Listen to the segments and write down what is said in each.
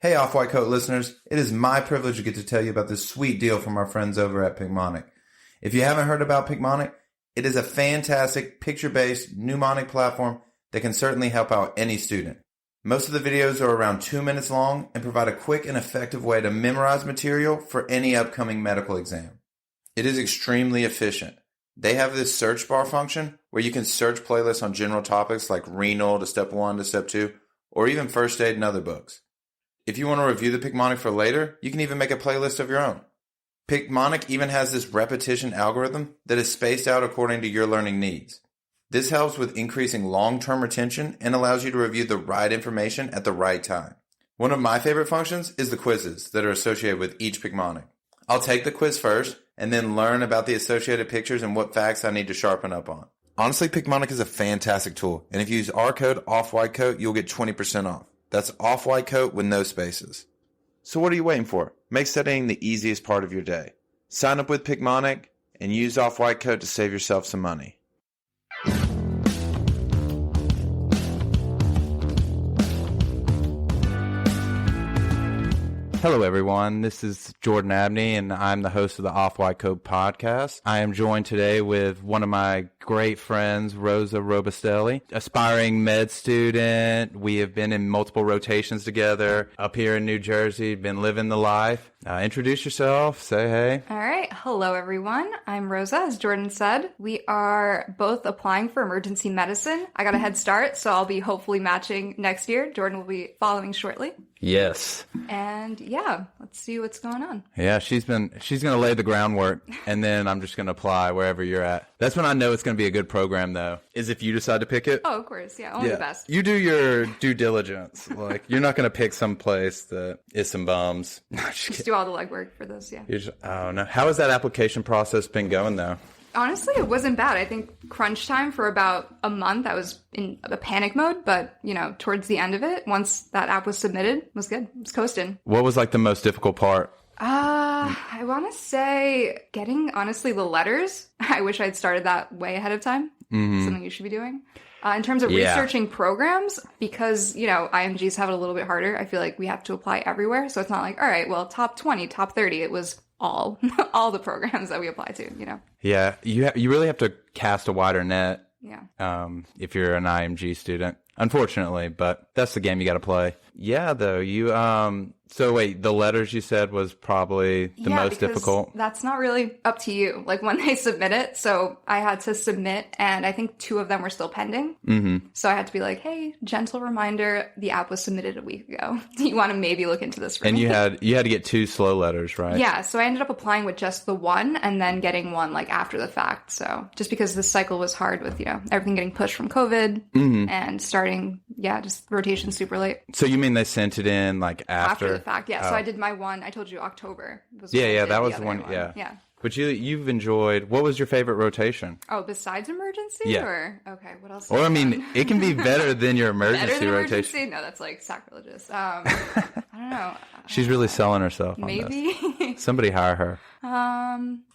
Hey Off-White Coat listeners, it is my privilege to get to tell you about this sweet deal from our friends over at Picmonic. If you haven't heard about Picmonic, it is a fantastic picture-based mnemonic platform that can certainly help out any student. Most of the videos are around 2 minutes long and provide a quick and effective way to memorize material for any upcoming medical exam. It is extremely efficient. They have this search bar function where you can search playlists on general topics like renal to step 1 to step 2, or even first aid and other books. If you want to review the Picmonic for later, you can even make a playlist of your own. Picmonic even has this repetition algorithm that is spaced out according to your learning needs. This helps with increasing long-term retention and allows you to review the right information at the right time. One of my favorite functions is the quizzes that are associated with each Picmonic. I'll take the quiz first and then learn about the associated pictures and what facts I need to sharpen up on. Honestly, Picmonic is a fantastic tool, and if you use our code OFFWHITECOAT, you'll get 20% off. That's Off-White Coat with no spaces. So what are you waiting for? Make studying the easiest part of your day. Sign up with Picmonic and use Off-White Coat to save yourself some money. Hello, everyone. This is Jordan M.D, and I'm the host of the Off-White Coat podcast. I am joined today with one of my great friends, Rosa Robustelli, aspiring med student. We have been in multiple rotations together up here in New Jersey, been living the life. Introduce yourself. Say hey. All right. Hello, everyone. I'm Rosa, as Jordan said. We are both applying for emergency medicine. I got a head start, so I'll be hopefully matching next year. Jordan will be following shortly. Yes. And yeah, let's see what's going on. Yeah, she's going to lay the groundwork, and then I'm just going to apply wherever you're at. That's when I know it's going to be a good program, though, is if you decide to pick it. Oh, of course. Yeah, only the best. You do your due diligence. Like, you're not going to pick some place that is some bums. Just do all the legwork for this, yeah. Oh, no. How has that application process been going, though? Honestly, it wasn't bad. I think crunch time for about a month, I was in a panic mode, but, towards the end of it, once that app was submitted, it was good. It was coasting. What was, the most difficult part? I want to say getting, honestly, the letters. I wish I'd started that way ahead of time. Mm-hmm. Something you should be doing. In terms of researching programs, because, IMGs have it a little bit harder. I feel like we have to apply everywhere. So it's not like, all right, well, top 20, top 30. It was all the programs that we apply to, Yeah, you really have to cast a wider net. Yeah. If you're an IMG student, unfortunately, but that's the game you got to play. Yeah, though, so wait, the letters you said was probably the most difficult? That's not really up to you, when they submit it. So I had to submit, and I think 2 of them were still pending. Mm-hmm. So I had to be like, hey, gentle reminder, the app was submitted a week ago. Do you want to maybe look into this for and me? And you had to get 2 slow letters, right? Yeah, so I ended up applying with just the one, and then getting one, after the fact. So just because this cycle was hard with, everything getting pushed from COVID, and starting, just rotation super late. So you mean they sent it in, after the fact, yeah. Oh. So I did my one, I told you October. That was the one, yeah. Yeah. But you've enjoyed, what was your favorite rotation? Oh, besides emergency? Yeah. Or, okay, what else? Or, it can be better than your emergency better than rotation. Emergency? No, that's sacrilegious. I don't know. She's really selling herself on maybe. This. Somebody hire her. Well,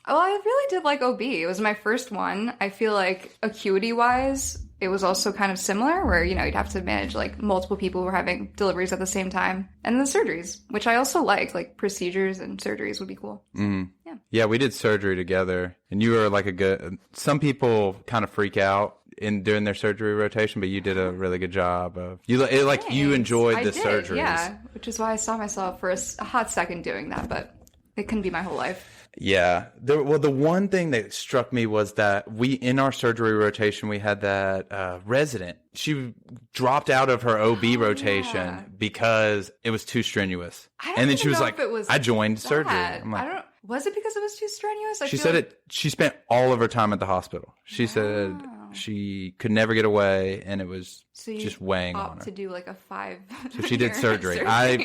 I really did like OB. It was my first one. I feel like acuity-wise, it was also kind of similar where, you'd have to manage multiple people who were having deliveries at the same time. And the surgeries, which I also like procedures and surgeries would be cool. Mm. Yeah. Yeah, we did surgery together, and you were some people kind of freak out during their surgery rotation, but you did a really good job of, you enjoyed the surgeries. Yeah, which is why I saw myself for a hot second doing that, but it couldn't be my whole life. Yeah. The one thing that struck me was that in our surgery rotation, we had that resident. She dropped out of her OB rotation because it was too strenuous. And then she was like, I joined surgery. I'm like, was it because it was too strenuous? She said she spent all of her time at the hospital. She said she could never get away, and it was just weighing on her. To do a 5. So she did surgery. I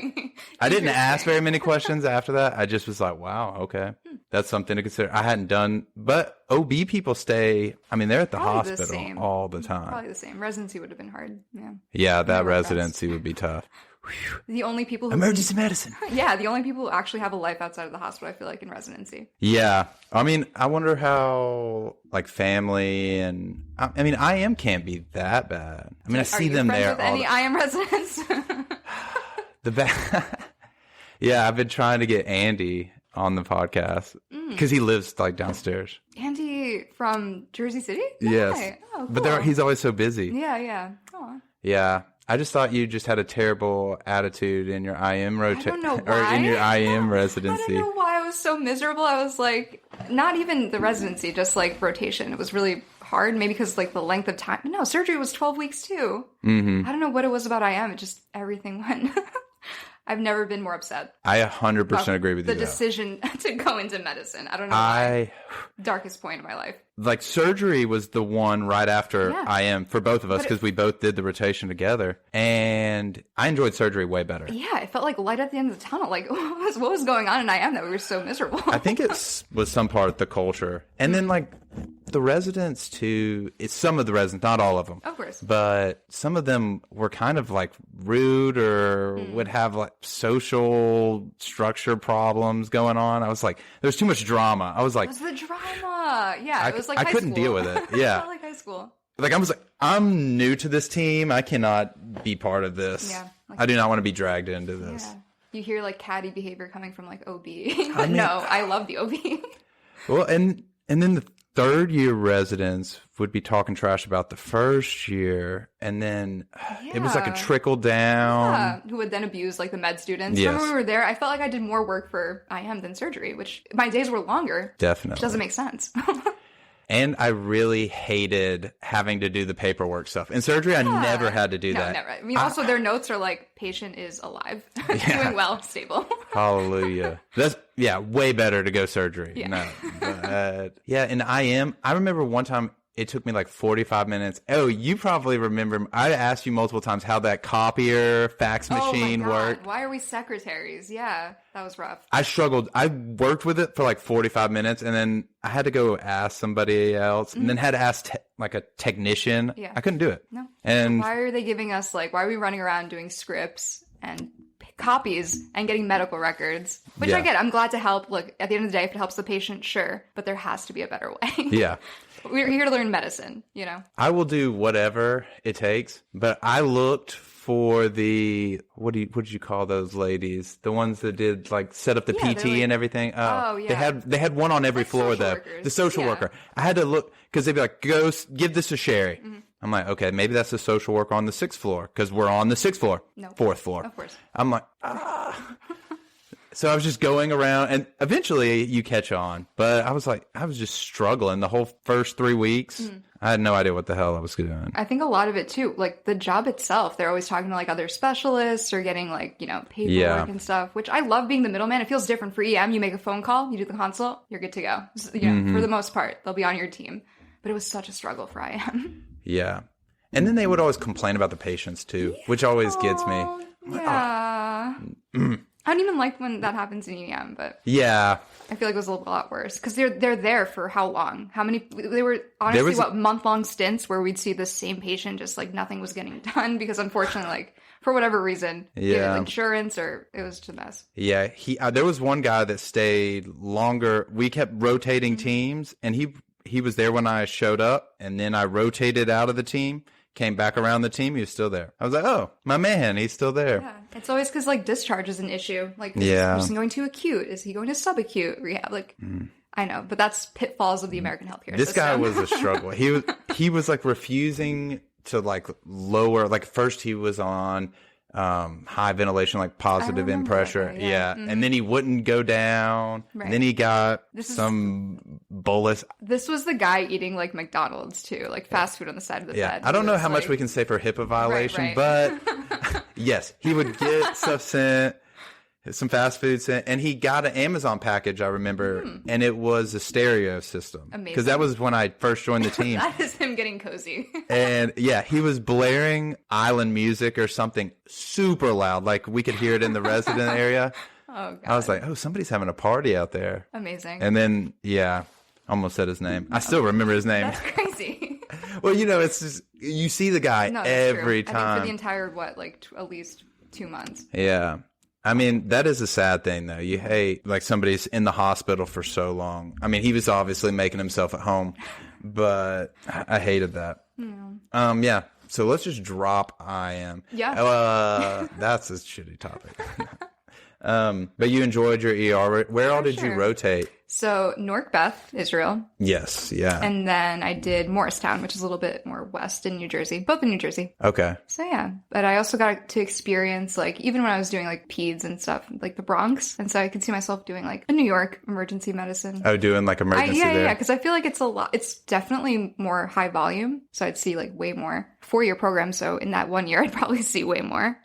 didn't ask very many questions after that. I just was like, wow, okay. That's something to consider. I hadn't done, but OB people stay, they're at the hospital all the time. Probably the same. Residency would have been hard. Yeah. Yeah, that residency would be tough. The only people who... Emergency medicine. Yeah, the only people who actually have a life outside of the hospital, I feel like, in residency. Yeah. I wonder how, family and... IM can't be that bad. I see them there. Are you friends with any IM residents? Yeah, I've been trying to get Andy on the podcast because he lives like downstairs. Andy from Jersey City? Yes. Hi. Oh, cool. But he's always so busy. Yeah. Aw. Yeah. I just thought you just had a terrible attitude in your IM I don't know why. or in your IM residency. I don't know why I was so miserable. I was like, not even the residency, just like rotation. It was really hard, maybe because like the length of time. No, surgery was 12 weeks too. I don't know what it was about IM. It just, everything went. I've never been more upset. I 100% agree with you. The decision to go into medicine. I don't know why. Darkest point of my life. Like surgery was the one right after IM for both of us because we both did the rotation together. And I enjoyed surgery way better. Yeah, it felt like light at the end of the tunnel. Like, what was going on in IM that we were so miserable? I think it was some part of the culture. And then like the residents too, it's some of the residents, not all of them. Of course. But some of them were kind of like rude or would have like social structure problems going on. I was like, there's too much drama. I was like, it was the drama. Yeah, it was like high I couldn't school. deal with it. Yeah. It felt like high school. Like I was like, I'm new to this team. I cannot be part of this. Yeah. Like, I do not want to be dragged into this. Yeah. You hear like catty behavior coming from like OB. But no, I love the OB. Well, and then the third year residents would be talking trash about the first year, and then it was like a trickle down. Yeah, who would then abuse like the med students. Yes. Remember when we were there, I felt like I did more work for IM than surgery, which my days were longer. Definitely. Which doesn't make sense. And I really hated having to do the paperwork stuff. In surgery, I never had to do that. Never. I mean, also their notes are like, patient is alive, doing well, stable. Hallelujah. That's, way better to go surgery. Yeah. No, but, in IM, I remember one time it took me like 45 minutes. Oh, you probably remember. I asked you multiple times how that copier fax machine worked. Why are we secretaries? Yeah, that was rough. I struggled. I worked with it for like 45 minutes, and then I had to go ask somebody else, and then had to ask like a technician. Yeah. I couldn't do it. No. And why are they giving us like? Why are we running around doing scripts and copies and getting medical records? Which I get. I'm glad to help. Look, at the end of the day, if it helps the patient, sure. But there has to be a better way. Yeah. We're here to learn medicine, you know? I will do whatever it takes, but I looked for the, what did you call those ladies? The ones that did like set up the PT and everything. Oh, yeah. They had one on every floor though. Workers. The social worker. I had to look because they'd be like, go give this to Sherry. I'm like, okay, maybe that's the social worker on the 6th floor because we're on the 6th floor. No. 4th floor. Of course. I'm like, So I was just going around, and eventually you catch on. But I was just struggling the whole first 3 weeks. I had no idea what the hell I was doing. I think a lot of it too, like the job itself, they're always talking to like other specialists or getting like, paperwork and stuff, which I love being the middleman. It feels different for EM. You make a phone call, you do the consult, you're good to go. For the most part, they'll be on your team. But it was such a struggle for IM. Yeah. And then they would always complain about the patients too, which always gets me. Yeah. I don't even like when that happens in EM, but yeah, I feel like it was a lot worse because they're there for how long? How many? They were honestly month-long stints where we'd see the same patient, just like nothing was getting done because unfortunately, like for whatever reason, either insurance or it was just a mess. Yeah, there was one guy that stayed longer. We kept rotating teams, and he was there when I showed up, and then I rotated out of the team. Came back around the team, he was still there. I was like, oh, my man, he's still there. Yeah, it's always because, like, discharge is an issue. Like, is this person going to acute? Is he going to subacute rehab? Like, I know, but that's pitfalls of the American healthcare system. This guy was a struggle. He was, like, refusing to, like, lower. Like, first he was on high ventilation, like positive in pressure. That, yeah. And then he wouldn't go down. Right. Then he got some bolus. This was the guy eating like McDonald's too, like fast food on the side of the bed. I don't know how much we can say for HIPAA violation, but yes, he would get stuff sent, some fast food sent, and he got an Amazon package, I remember, and it was a stereo system. Amazing. Because that was when I first joined the team. That is him getting cozy. And he was blaring island music or something super loud, like we could hear it in the resident area. Oh, God. I was like, oh, somebody's having a party out there. Amazing. And then, almost said his name. I still remember his name. That's crazy. Well, it's just, you see the guy every time. I think for the entire, at least 2 months. Yeah. I mean, that is a sad thing, though. You hate, like, somebody's in the hospital for so long. I mean, he was obviously making himself at home, but I hated that. Yeah. So let's just drop IM. Yeah. That's a shitty topic. But you enjoyed your ER. Where all did you rotate? So Newark Beth, Israel. Yes, yeah. And then I did Morristown, which is a little bit more west in New Jersey, both in New Jersey. Okay. So yeah, but I also got to experience like, even when I was doing like peds and stuff, like the Bronx. And so I could see myself doing like a New York emergency medicine. Oh, doing like emergency there? Yeah, because I feel like it's a lot. It's definitely more high volume. So I'd see like way more. 4-year program. So in that 1 year, I'd probably see way more.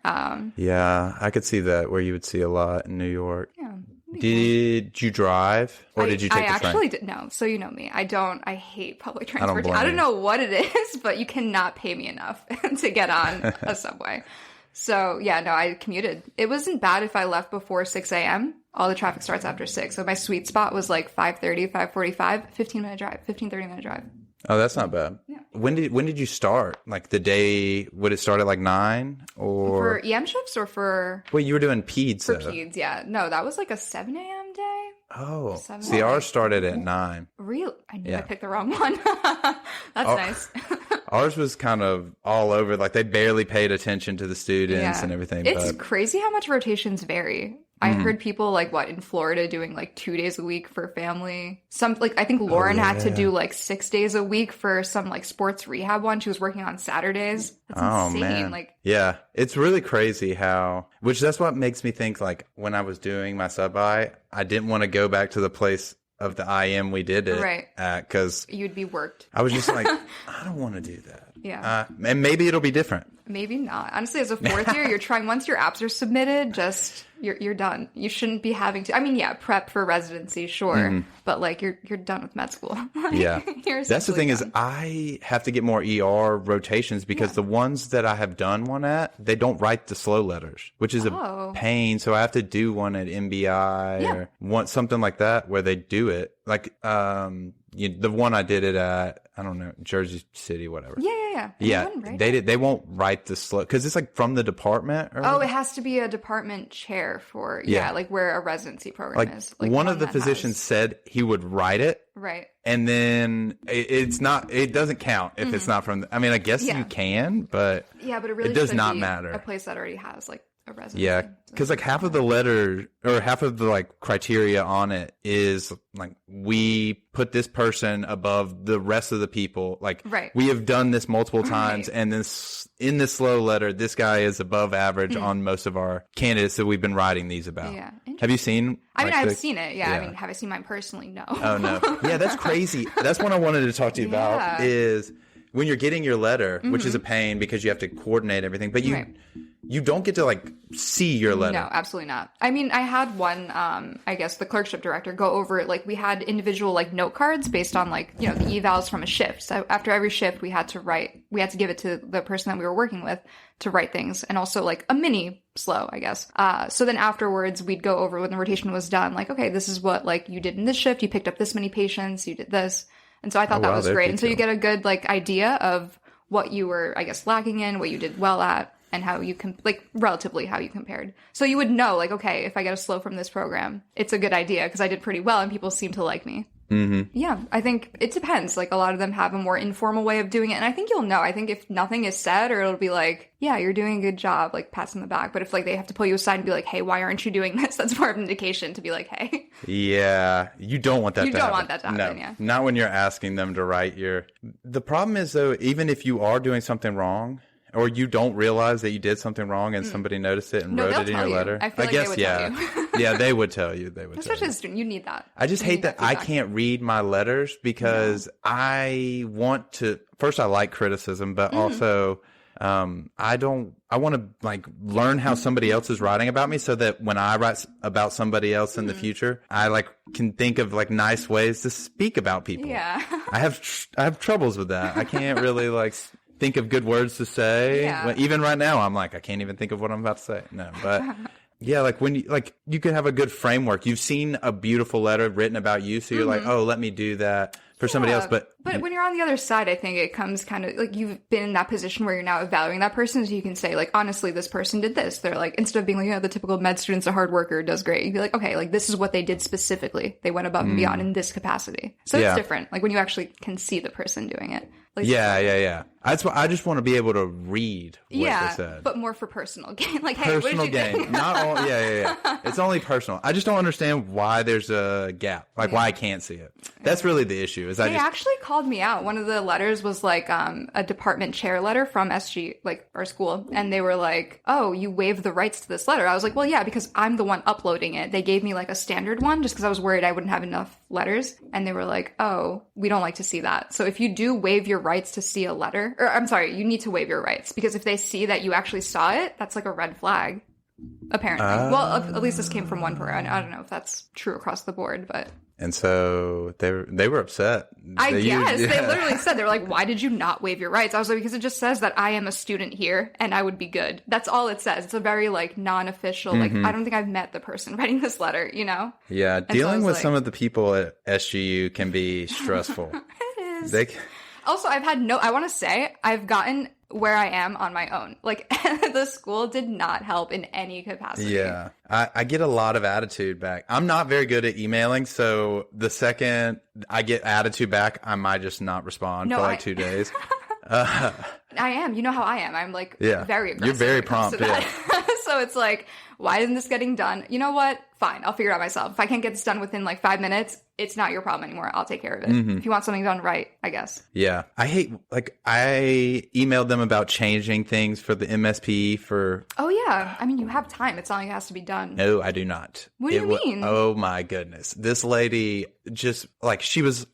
Yeah, I could see that where you would see a lot in New York. Yeah. Did you drive or did you take the train? I actually did. No. So you know me. I hate public transportation. I don't know what it is, but you cannot pay me enough to get on a subway. So yeah, no, I commuted. It wasn't bad if I left before 6 a.m. All the traffic starts after 6. So my sweet spot was like 5:30, 5:45, 15-minute drive, 30-minute drive. Oh, that's not bad. Yeah. When did you start? Like the day, would it start at like 9 or? For EM shifts or for? Well, you were doing peds. For peds, yeah. No, that was like a 7 a.m. day. Oh, see, ours started at 9. Really? I knew I picked the wrong one. That's nice. Ours was kind of all over. Like they barely paid attention to the students and everything. It's crazy how much rotations vary. I heard people like in Florida doing like 2 days a week for family. Some like I think Lauren had to do like 6 days a week for some like sports rehab one. She was working on Saturdays. That's insane. Man. Like yeah, it's really crazy that's what makes me think like when I was doing my sub-I, I didn't want to go back to the place of the IM we did it at because you'd be worked. I was just like, I don't want to do that. Yeah. And maybe it'll be different. Maybe not. Honestly, as a fourth year, you're trying, once your apps are submitted, just, you're done. You shouldn't be having to, I mean, yeah, prep for residency, sure. But like, you're done with med school. Yeah. That's the thing is I have to get more ER rotations because the ones that I have done one at, they don't write the slow letters, which is a pain. So I have to do one at MBI or something like that where they do it. Like, the one I did it at, I don't know, Jersey City, whatever. Yeah. They won't write the slow because it's like from the department. Or it has to be a department chair for like where a residency program is. Like one of the physicians said he would write it. Right. And then it doesn't count if it's not from. I mean, I guess you can, but but it really does not matter. A place that already has like a residency. Yeah, because like half of the letter or half of the like criteria on it is like we put this person above the rest of the people. Like we have done this multiple times, and this in this slow letter, this guy is above average on most of our candidates that we've been writing these about. Yeah, have you seen? I mean, I've seen it. Yeah, I mean, have I seen mine personally? No. Oh no. Yeah, that's crazy. That's what I wanted to talk to you about is when you're getting your letter, which is a pain because you have to coordinate everything, but you don't get to like see your letter. No, absolutely not. I mean, I had one, I guess the clerkship director go over it. Like we had individual like note cards based on like, the evals from a shift. So after every shift we had to give it to the person that we were working with to write things and also like a mini slow, I guess. So then afterwards we'd go over when the rotation was done, like, okay, this is what like you did in this shift. You picked up this many patients, you did this. And so I thought that was great. And so you get a good like idea of what you were, I guess, lacking in, what you did well at, and how you relatively how you compared. So you would know, like, okay, if I get a slow from this program, it's a good idea because I did pretty well and people seem to like me. Mm-hmm. Yeah, I think it depends. Like, a lot of them have a more informal way of doing it. And I think you'll know. I think if nothing is said, or it'll be like, yeah, you're doing a good job, like, pats on the back. But if, like, they have to pull you aside and be like, hey, why aren't you doing this? That's more of an indication to be like, hey. Yeah, you don't want that to happen. You don't want that to happen, yeah. Not when you're asking them to write your... The problem is, though, even if you are doing something wrong... Or you don't realize that you did something wrong and somebody noticed it and wrote it in your letter. I feel like they would tell you. Yeah, they would tell you. Especially as a student, you need that. I just hate that I can't read my letters because I want to. First, I like criticism, but also I want to like learn how somebody else is writing about me, so that when I write about somebody else in the future, I like can think of like nice ways to speak about people. Yeah, I have troubles with that. I can't really like. Think of good words to say. Yeah. Even right now, I'm like, I can't even think of what I'm about to say. No, but yeah, like when you can have a good framework. You've seen a beautiful letter written about you, so you're like, oh, let me do that. for somebody else. But when you're on the other side, I think it comes kind of like you've been in that position where you're now evaluating that person, so you can say like, honestly, this person did this. They're like, instead of being like, the typical med student's a hard worker, does great. You'd be like, okay, like this is what they did specifically. They went above and beyond in this capacity. So it's different. Like when you actually can see the person doing it. Like, That's why I just want to be able to read what they said. But more for personal gain. Like, hey, personal what did you gain. Not all. It's only personal. I just don't understand why there's a gap. Like why I can't see it. That's really the issue. They actually called me out. One of the letters was like a department chair letter from SG, like our school, and they were like, "Oh, you waived the rights to this letter." I was like, "Well, yeah, because I'm the one uploading it." They gave me like a standard one just because I was worried I wouldn't have enough letters, and they were like, "Oh, we don't like to see that." So if you do waive your rights to see a letter, or I'm sorry, you need to waive your rights because if they see that you actually saw it, that's like a red flag. Apparently, well, at least this came from one person. I don't know if that's true across the board, but. And so they were upset. I guess. They literally said, they were like, why did you not waive your rights? I was like, because it just says that I am a student here and I would be good. That's all it says. It's a very like non-official, like I don't think I've met the person writing this letter, you know? Yeah. And dealing with some of the people at SGU can be stressful. It is. Also, I want to say I've gotten where I am on my own. Like the school did not help in any capacity. Yeah. I get a lot of attitude back. I'm not very good at emailing. So the second I get attitude back, I might just not respond for like 2 days. I am. You know how I am. I'm like very aggressive. You're very prompt. Yeah. So it's like, why isn't this getting done? You know what? Fine. I'll figure it out myself. If I can't get this done within like 5 minutes, it's not your problem anymore. I'll take care of it. If you want something done right, I guess. Yeah. I emailed them about changing things for the MSP for... Oh, yeah. I mean, you have time. It's not like it has to be done. No, I do not. What do you mean? Oh, my goodness. This lady just like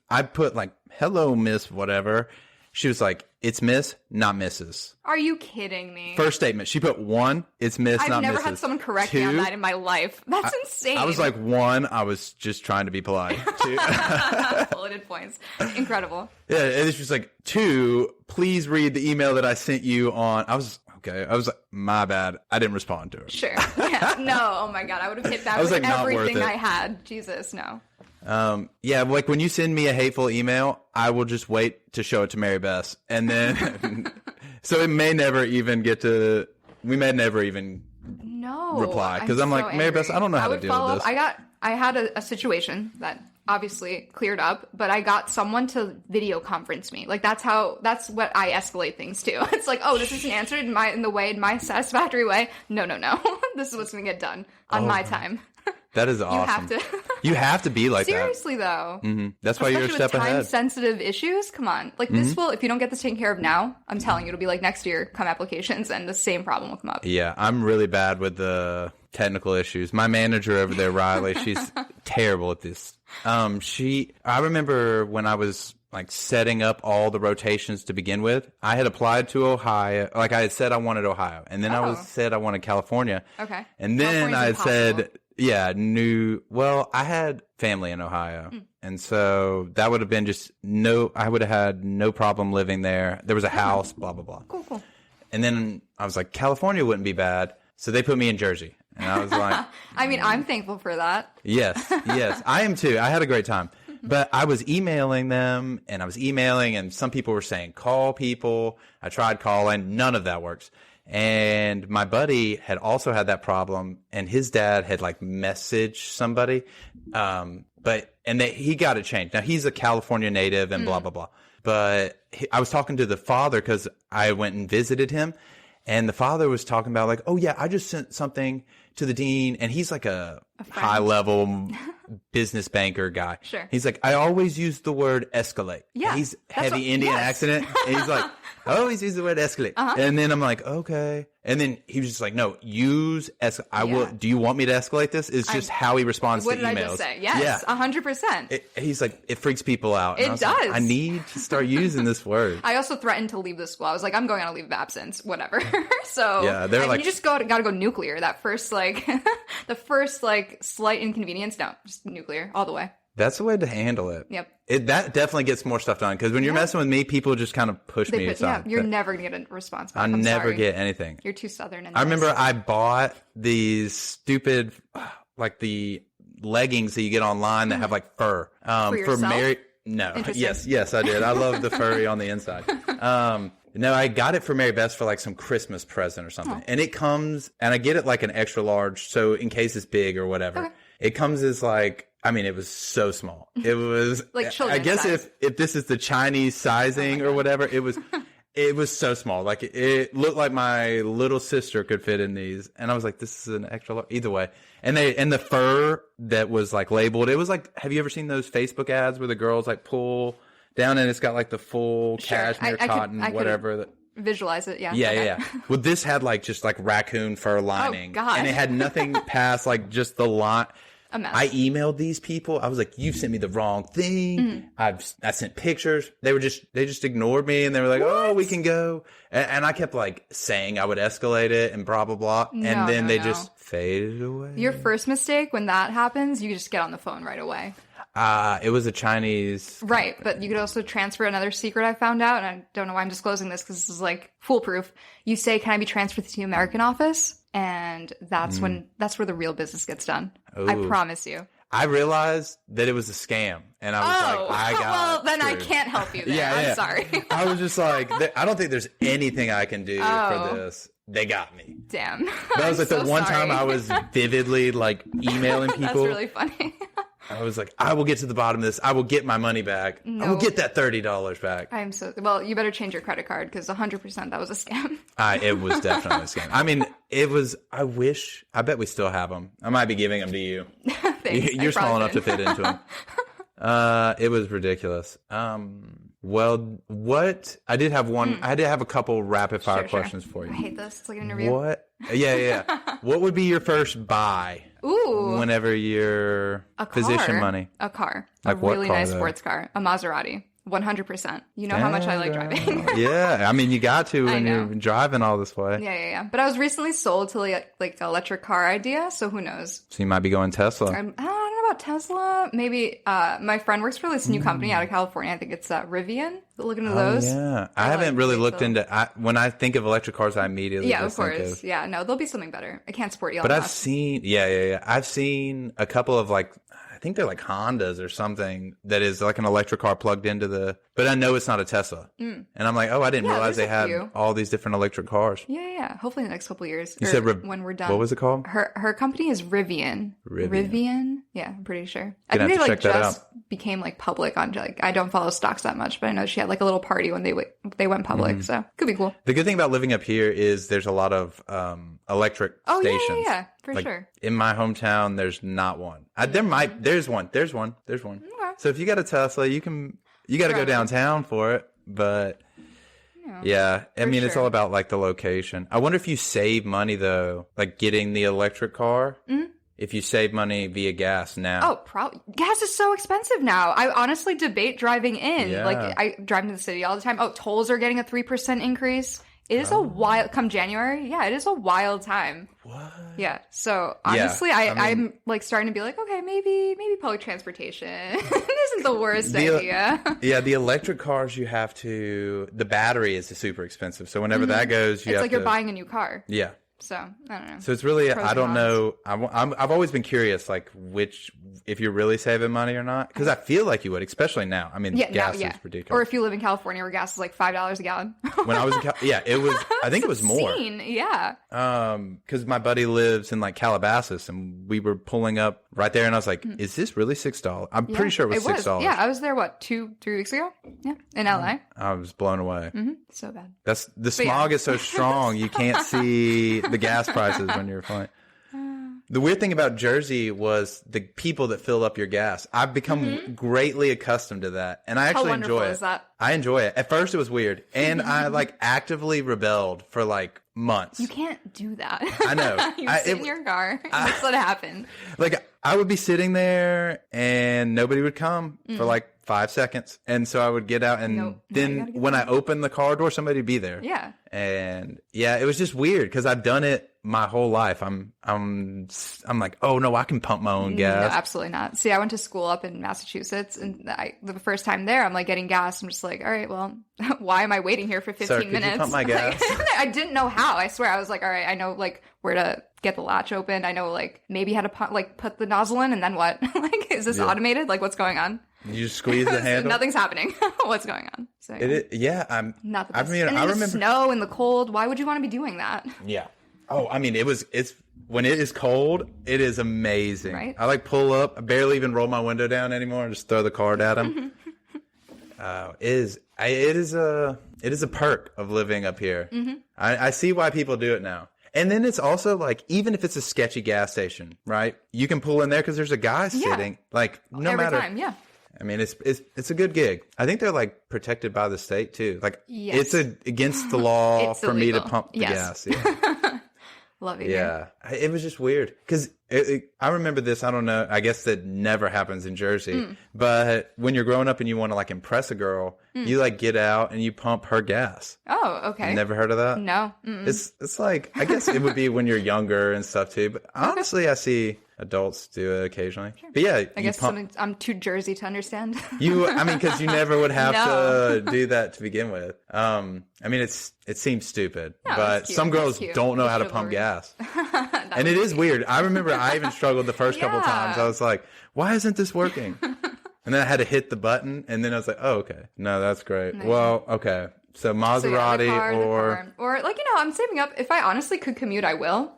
I put like, hello, miss, whatever. She was like, it's miss, not Mrs. Are you kidding me? First statement. She put 1, it's miss, not Mrs. I've never had someone correct 2, me on that in my life. That's insane. I was like, 1, I was just trying to be polite. 2. Bulleted points. Incredible. Yeah, and it's just like, 2, please read the email that I sent you on. I was like, my bad. I didn't respond to her. Sure. Yeah. No, oh my God. I would have hit back with like, everything I had. Jesus, no. Yeah, like when you send me a hateful email, I will just wait to show it to Mary Beth. And then, so we may never even reply. Because I'm like, Mary Beth, I don't know how to deal with this. I had a situation that obviously cleared up, but I got someone to video conference me. Like that's what I escalate things to. It's like, oh, this isn't answered in my satisfactory way. No. This is what's going to get done on my time. That is awesome. You have to be like Seriously, that. Seriously, though. That's why you're a step ahead. Time-sensitive issues, come on. Like, this will, if you don't get this taken care of now, I'm telling you, it'll be like next year, come applications, and the same problem will come up. Yeah, I'm really bad with the technical issues. My manager over there, Riley, she's terrible at this. I remember when I was like setting up all the rotations to begin with, I had applied to Ohio. Like I had said I wanted Ohio. And then I said I wanted California. Okay. And then I had said... Yeah, I had family in Ohio. And so that would have been I would have had no problem living there. There was a house, blah, blah, blah. Cool. And then I was like, California wouldn't be bad. So they put me in Jersey. And I was like... I mean, I'm thankful for that. Yes. I am too. I had a great time. But I was emailing them and some people were saying, call people. I tried calling. None of that works. And my buddy had also had that problem, and his dad had like messaged somebody, he got it changed. Now he's a California native and blah blah blah. But I was talking to the father because I went and visited him, and the father was talking about like, oh yeah, I just sent something to the dean, and he's like a high level business banker guy. Sure. He's like, I always use the word escalate. Yeah. And he's heavy Indian accent, and he's like, I always use the word escalate. And then I'm like, okay. And then he was just like, no, use escalate. I will. Do you want me to escalate this? It's just how he responds to emails. What did I just say? Yes, 100%. He's like, it freaks people out. And it does. Like, I need to start using this word. I also threatened to leave the school. I was like, I'm going on a leave of absence, whatever. So yeah, they're like, you just got to go nuclear. That first the first slight inconvenience. No, just nuclear all the way. That's the way to handle it. Yep. That definitely gets more stuff done. Because when you're messing with me, people just kind of push me aside. Yeah, you're never going to get a response back. I'll never get anything. You're too Southern. I remember I bought these stupid, like the leggings that you get online that have like fur. For yourself? No. Yes, I did. I love the furry on the inside. No, I got it for Mary Beth for like some Christmas present or something. And it comes, and I get it like an extra large, so in case it's big or whatever. Okay. It comes as like, I mean, it was so small. It was like children's I guess size. if this is the Chinese sizing or whatever, it was so small. Like it looked like my little sister could fit in these. And I was like, this is an extra large. Either way. And the fur that was like labeled, it was like, have you ever seen those Facebook ads where the girls like pull down and it's got like the full cashmere cotton, whatever. Visualize it, yeah. Yeah. Well, this had like just like raccoon fur lining. Oh, God. And it had nothing past like just the line. A mess. I emailed these people. I was like, you sent me the wrong thing. I sent pictures. They just ignored me and they were like, oh, we can go. And I kept like saying I would escalate it and blah, blah, blah. And then they just faded away. Your first mistake when that happens, you just get on the phone right away. It was a Chinese. Right. But you could also transfer another secret I found out. And I don't know why I'm disclosing this because this is like foolproof. You say, can I be transferred to the American office? And that's where the real business gets done. Ooh. I promise you. I realized that it was a scam. And I was like, well, then screwed. I can't help you there. I'm sorry. I was just like, I don't think there's anything I can do for this. They got me. Damn. That was like the one time I was vividly like emailing people. That's really funny. I was like, I will get to the bottom of this. I will get my money back. No. I will get that $30 back. Well, you better change your credit card because 100% that was a scam. It was definitely a scam. I mean, I bet we still have them. I might be giving them to you. Thanks. You're small enough to fit into them. It was ridiculous. Well, what? I did have one. I did have a couple rapid fire questions for you. I hate this. It's like an interview. What? Yeah. What would be your first buy? Ooh. Whenever you're physician money. A car. Like a really nice though? Sports car. A Maserati. 100%. You know how much I like driving. Yeah. I mean, you got to when you're driving all this way. Yeah. But I was recently sold to like electric car idea, so who knows? So you might be going Tesla. I don't know about Tesla. Maybe my friend works for this new company out of California. I think it's Rivian. Look into those. Yeah. I haven't really looked into when I think of electric cars, I immediately just think of. Yeah, no, there'll be something better. I can't support Elon But Musk. I've seen, I've seen a couple of like, I think they're like Hondas or something that is like an electric car plugged into but I know it's not a Tesla. And I'm like, I didn't realize they had all these different electric cars. Yeah. Hopefully in the next couple of years. You said when we're done. What was it called? Her company is Rivian. Rivian? Yeah, I'm pretty sure. I think they like just became like public on like, I don't follow stocks that much, but I know she had like a little party when they went public. So could be cool. The good thing about living up here is there's a lot of electric stations. Yeah, for sure. In my hometown, there's not one. There's one. Okay. So if you got a Tesla, you got to go downtown for it. But yeah, I mean, it's all about like the location. I wonder if you save money though, like getting the electric car. If you save money via gas now. Oh, probably. Gas is so expensive now. I honestly debate driving in. Yeah. Like, I drive into the city all the time. Oh, tolls are getting a 3% increase. It is a wild, come January, it is a wild time. What? Yeah. So, honestly, I'm like starting to be like, okay, maybe public transportation isn't the worst idea. Yeah, the electric cars the battery is super expensive. So, whenever that goes, it's like you're buying a new car. Yeah. So, I don't know. So, it's really, I don't know. I've always been curious, like, if you're really saving money or not. Because I feel like you would, especially now. I mean, gas is ridiculous. Or if you live in California where gas is like $5 a gallon. When I was in it was, I think it was more. Yeah. Because my buddy lives in like Calabasas and we were pulling up right there and I was like, is this really $6? I'm pretty sure it was $6. Yeah, I was there, 2-3 weeks ago? Yeah, in LA. I was blown away. So bad. The smog is so strong, you can't see the gas prices when you're flying. The weird thing about Jersey was the people that fill up your gas. I've become greatly accustomed to that, and I actually enjoy it. Is that? I enjoy it. At first, it was weird, and I like actively rebelled for like months. You can't do that. I know. You sit in your car. That's what happened. Like I would be sitting there, and nobody would come for like 5 seconds, and so I would get out, and then when I opened the car door, somebody would be there. Yeah. And it was just weird because I've done it my whole life. I'm like, oh no, I can pump my own gas. No, absolutely not. See, I went to school up in Massachusetts, and the first time there, I'm like getting gas. I'm just like, all right, well, why am I waiting here for 15 minutes? Could you pump my gas? I didn't know how. I swear, I was like, all right, I know like where to get the latch open. I know like maybe how to put the nozzle in, and then what? Like, is this automated? Like, what's going on? You just squeeze the handle. Nothing's happening. What's going on? So I'm not the best. I mean, and I in remember the snow in the cold. Why would you want to be doing that? Yeah. Oh, I mean, it's when it is cold, it is amazing. Right? I like pull up. I barely even roll my window down anymore. And just throw the card at them. It is a perk of living up here. Mm-hmm. I see why people do it now. And then it's also like, even if it's a sketchy gas station, right? You can pull in there because there's a guy sitting. Like Every time, yeah. I mean, it's a good gig. I think they're like protected by the state too. Like it's against the law for illegal. me to pump the gas. Yeah. Love it. Yeah. It was just weird because I remember this. I don't know. I guess that never happens in Jersey. But when you're growing up and you want to like impress a girl, you like get out and you pump her gas. Oh, okay. Never heard of that? No. It's like, I guess it would be when you're younger and stuff too. But honestly, I see adults do it occasionally. Sure. But yeah, I guess I'm too Jersey to understand. I mean, because you never would have to do that to begin with. I mean, it seems stupid, but some girls don't know how to pump gas. And it is weird. I remember I even struggled the first couple of times. I was like, why isn't this working? And then I had to hit the button, and then I was like, oh, okay. No, that's great. Nice. Well, okay. So Maserati or like, I'm saving up. If I honestly could commute, I will,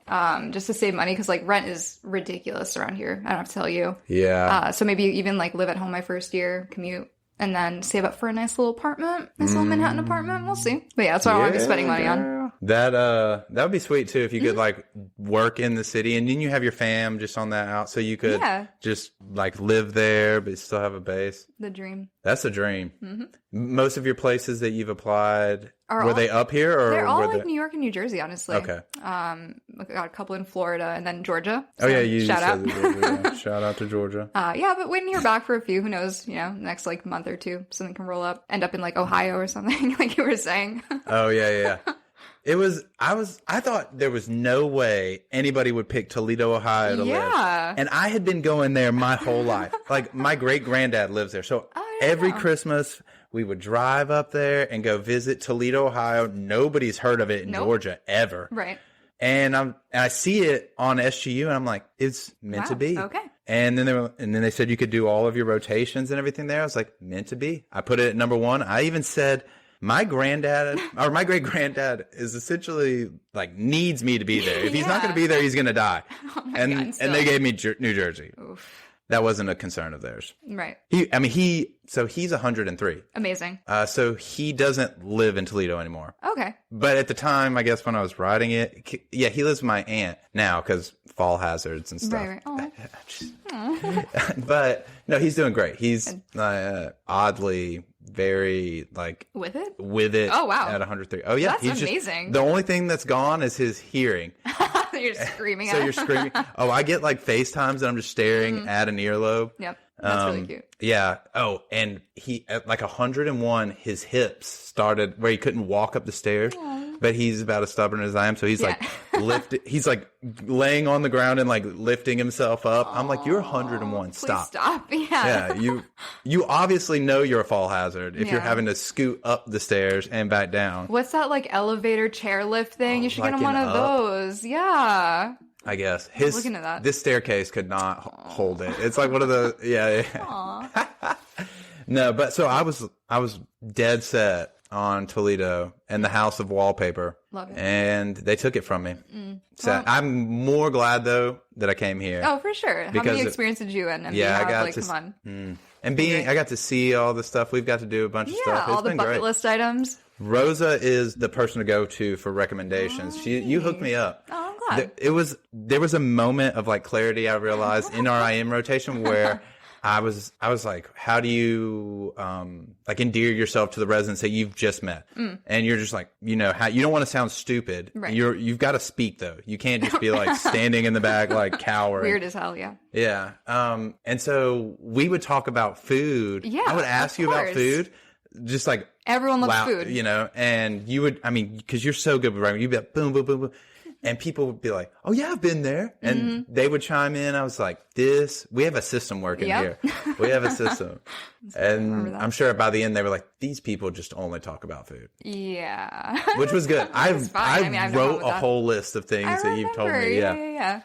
just to save money. Cause like rent is ridiculous around here. I don't have to tell you. Yeah. So maybe even like live at home my first year, commute, and then save up for a nice little apartment, nice little Manhattan apartment. We'll see. But yeah, that's what I want to be spending money on. That would be sweet too if you could like work in the city and then you have your fam just on that out, so you could just like live there but still have a base. The dream. That's a dream. Mm-hmm. Most of your places that you've applied were they up here or they're all were like New York and New Jersey, honestly. Okay. I got a couple in Florida and then Georgia. So you shout out. Georgia, shout out to Georgia. But waiting to hear back for a few. Who knows? Next like month or two, something can roll up. End up in like Ohio or something, like you were saying. Oh yeah. I thought there was no way anybody would pick Toledo, Ohio to live. And I had been going there my whole life. Like my great granddad lives there. So every Christmas we would drive up there and go visit Toledo, Ohio. Nobody's heard of it in Georgia ever. Right. And I see it on SGU and I'm like, it's meant to be. Okay. And then they said you could do all of your rotations and everything there. I was like, meant to be. I put it at number 1. I even said, my granddad or my great granddad is essentially like needs me to be there. If he's not going to be there, he's going to die. And they gave me New Jersey. Oof. That wasn't a concern of theirs. Right. So he's 103. Amazing. So he doesn't live in Toledo anymore. Okay. But at the time, I guess when I was writing it, he lives with my aunt now because fall hazards and stuff. Right. Oh. But no, he's doing great. He's oddly very like with it. Oh wow! At 103. Oh yeah, that's amazing. The only thing that's gone is his hearing. You're screaming. So you're screaming. Oh, I get like FaceTimes and I'm just staring at an earlobe. Yep, that's really cute. Yeah. Oh, and he at like 101, his hips started where he couldn't walk up the stairs. Aww. But he's about as stubborn as I am, so he's like he's like laying on the ground and like lifting himself up. I'm like, you're 101. Stop. Stop. Yeah. Yeah. You obviously know you're a fall hazard if you're having to scoot up the stairs and back down. What's that like elevator chairlift thing? You should get him one of those. Yeah. I guess looking at that. This staircase could not hold it. It's like one of the No, but so I was dead set on Toledo and the House of Wallpaper. Love it. And they took it from me. So I'm more glad though that I came here. Oh, for sure. How many experiences did you and MD have? Like, come on. And I got to see all the stuff. We've got to do a bunch of stuff. It's all the bucket list items. Rosa is the person to go to for recommendations. You hooked me up. Oh, I'm glad. There was a moment of like clarity I realized in our IM rotation where I was like, how do you like endear yourself to the residents that you've just met? And you're just like, how you don't want to sound stupid. Right. You've got to speak though. You can't just be like standing in the back like cowering. Weird as hell, yeah. Yeah. And so we would talk about food. Yeah. I would ask you about food. Just like everyone loves food. And you would, because you're so good with writing, you'd be like boom, boom, boom, boom. And people would be like, oh, yeah, I've been there. And they would chime in. I was like, we have a system working here. We have a system. And I'm sure by the end, they were like, these people just only talk about food. Yeah. Which was good. I wrote a whole list of things that you've told me. Yeah.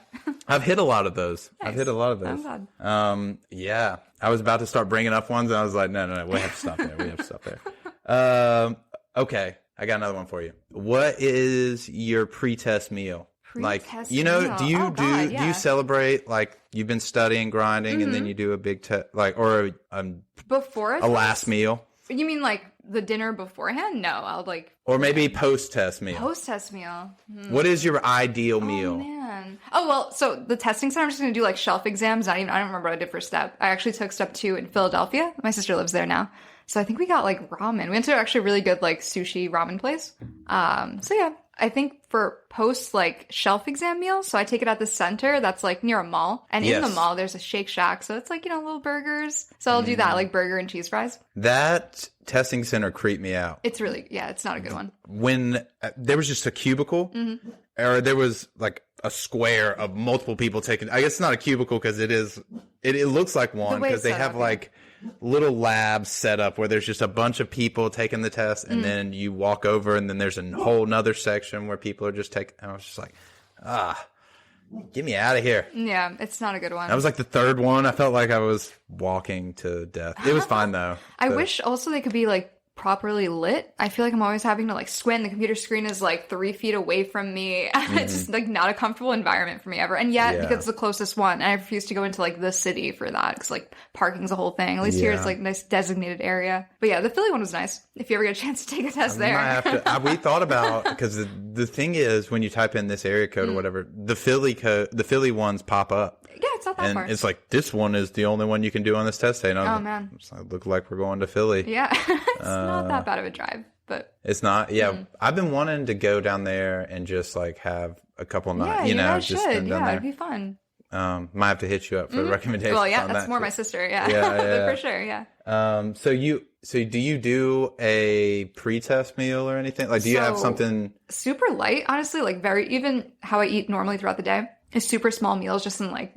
I've hit a lot of those. Nice. I've hit a lot of those. Yeah. I was about to start bringing up ones, and I was like, no, we have to stop there. We have to stop there. Okay. I got another one for you. What is your pre-test meal? Pre-test meal. Do you celebrate, like, you've been studying, grinding, and then you do a big test, like, or before a last meal? You mean like the dinner beforehand? No, I'll like... Or maybe post-test meal. Post-test meal. What is your ideal meal? Oh, man. Oh, well, so the testing center, I'm just going to do like shelf exams. I don't remember what I did for step. I actually took step 2 in Philadelphia. My sister lives there now. So I think we got like ramen. We went to actually a really good like sushi ramen place. So yeah, I think for post like shelf exam meal, so I take it at the center that's like near a mall. And in the mall, there's a Shake Shack. So it's like, little burgers. So I'll do that, like burger and cheese fries. That testing center creeped me out. It's really, it's not a good one. When there was just a cubicle, or there was like a square of multiple people taking, I guess it's not a cubicle because it looks like one because they have like little labs set up where there's just a bunch of people taking the test, and then you walk over, and then there's a whole nother section where people are just taking. I was just like, get me out of here. Yeah, it's not a good one. That was like the third one. I felt like I was walking to death. It was fine though. I wish also they could be like properly lit. I feel like I'm always having to like squint. The computer screen is like 3 feet away from me. It's just like not a comfortable environment for me ever. And yet, because it's the closest one, and I refuse to go into like the city for that because like parking's a whole thing. At least here it's like a nice designated area. But yeah, the Philly one was nice. If you ever get a chance to take a test there. We thought about, because the thing is when you type in this area code or whatever, the Philly ones pop up. Yeah, it's not that far. And it's like, this one is the only one you can do on this test day. Oh, man. It's like, look like we're going to Philly. Yeah. It's not that bad of a drive, but... It's not. Yeah. I've been wanting to go down there and just like have a couple nights, just spend down there. It'd be fun. Might have to hit you up for recommendations. Well, yeah, on that's that more too. my sister. Yeah. For sure. Yeah. So do you do a pre-test meal or anything? Like, do you have something super light? Honestly, like even how I eat normally throughout the day is super small meals, just in like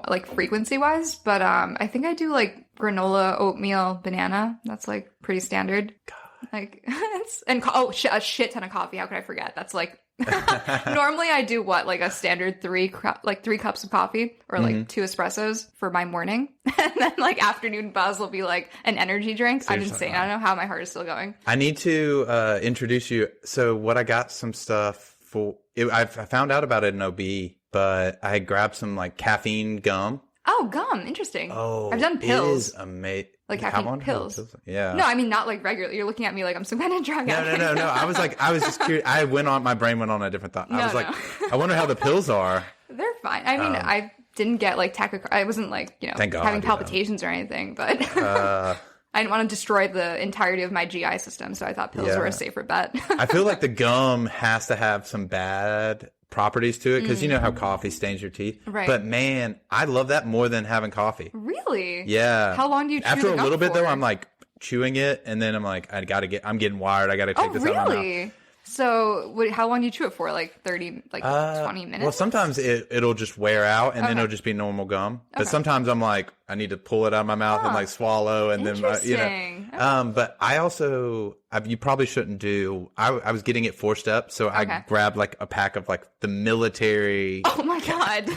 like frequency wise. But I think I do like granola, oatmeal, banana. That's like pretty standard. God. Like a shit ton of coffee. How could I forget? That's like normally I do like a standard 3 cups of coffee or like 2 espressos for my morning, and then like afternoon buzz will be like an energy drink. I'm insane. I don't know how my heart is still going. I need to introduce you. So what I got some stuff for. I found out about it in OB, but I grabbed some like caffeine gum. Oh, gum. Interesting. Oh, I've done pills. It is amazing. Like caffeine pills. Yeah. No, I mean not like regular. You're looking at me like I'm some kind of drug addict. No. I was just curious. My brain went on a different thought. I was like, I wonder how the pills are. They're fine. I mean, I didn't get like tachycardia. I wasn't like, Thank God, having palpitations or anything, but I didn't want to destroy the entirety of my GI system, so I thought pills were a safer bet. I feel like the gum has to have some bad properties to it because you know how coffee stains your teeth. Right. But man, I love that more than having coffee. Really? Yeah. How long do you chew After the a gum little bit for? though, I'm like chewing it, and then I'm like, I'm getting wired. I got to take this out of my mouth. Really? So how long do you chew it for? Like 30, 20 minutes? Well, sometimes it'll just wear out, and then it'll just be normal gum. But sometimes I'm like, I need to pull it out of my mouth and like swallow, and then But I also, you probably shouldn't do. I was getting it 4-step, so I grabbed like a pack of like the military. Oh my God.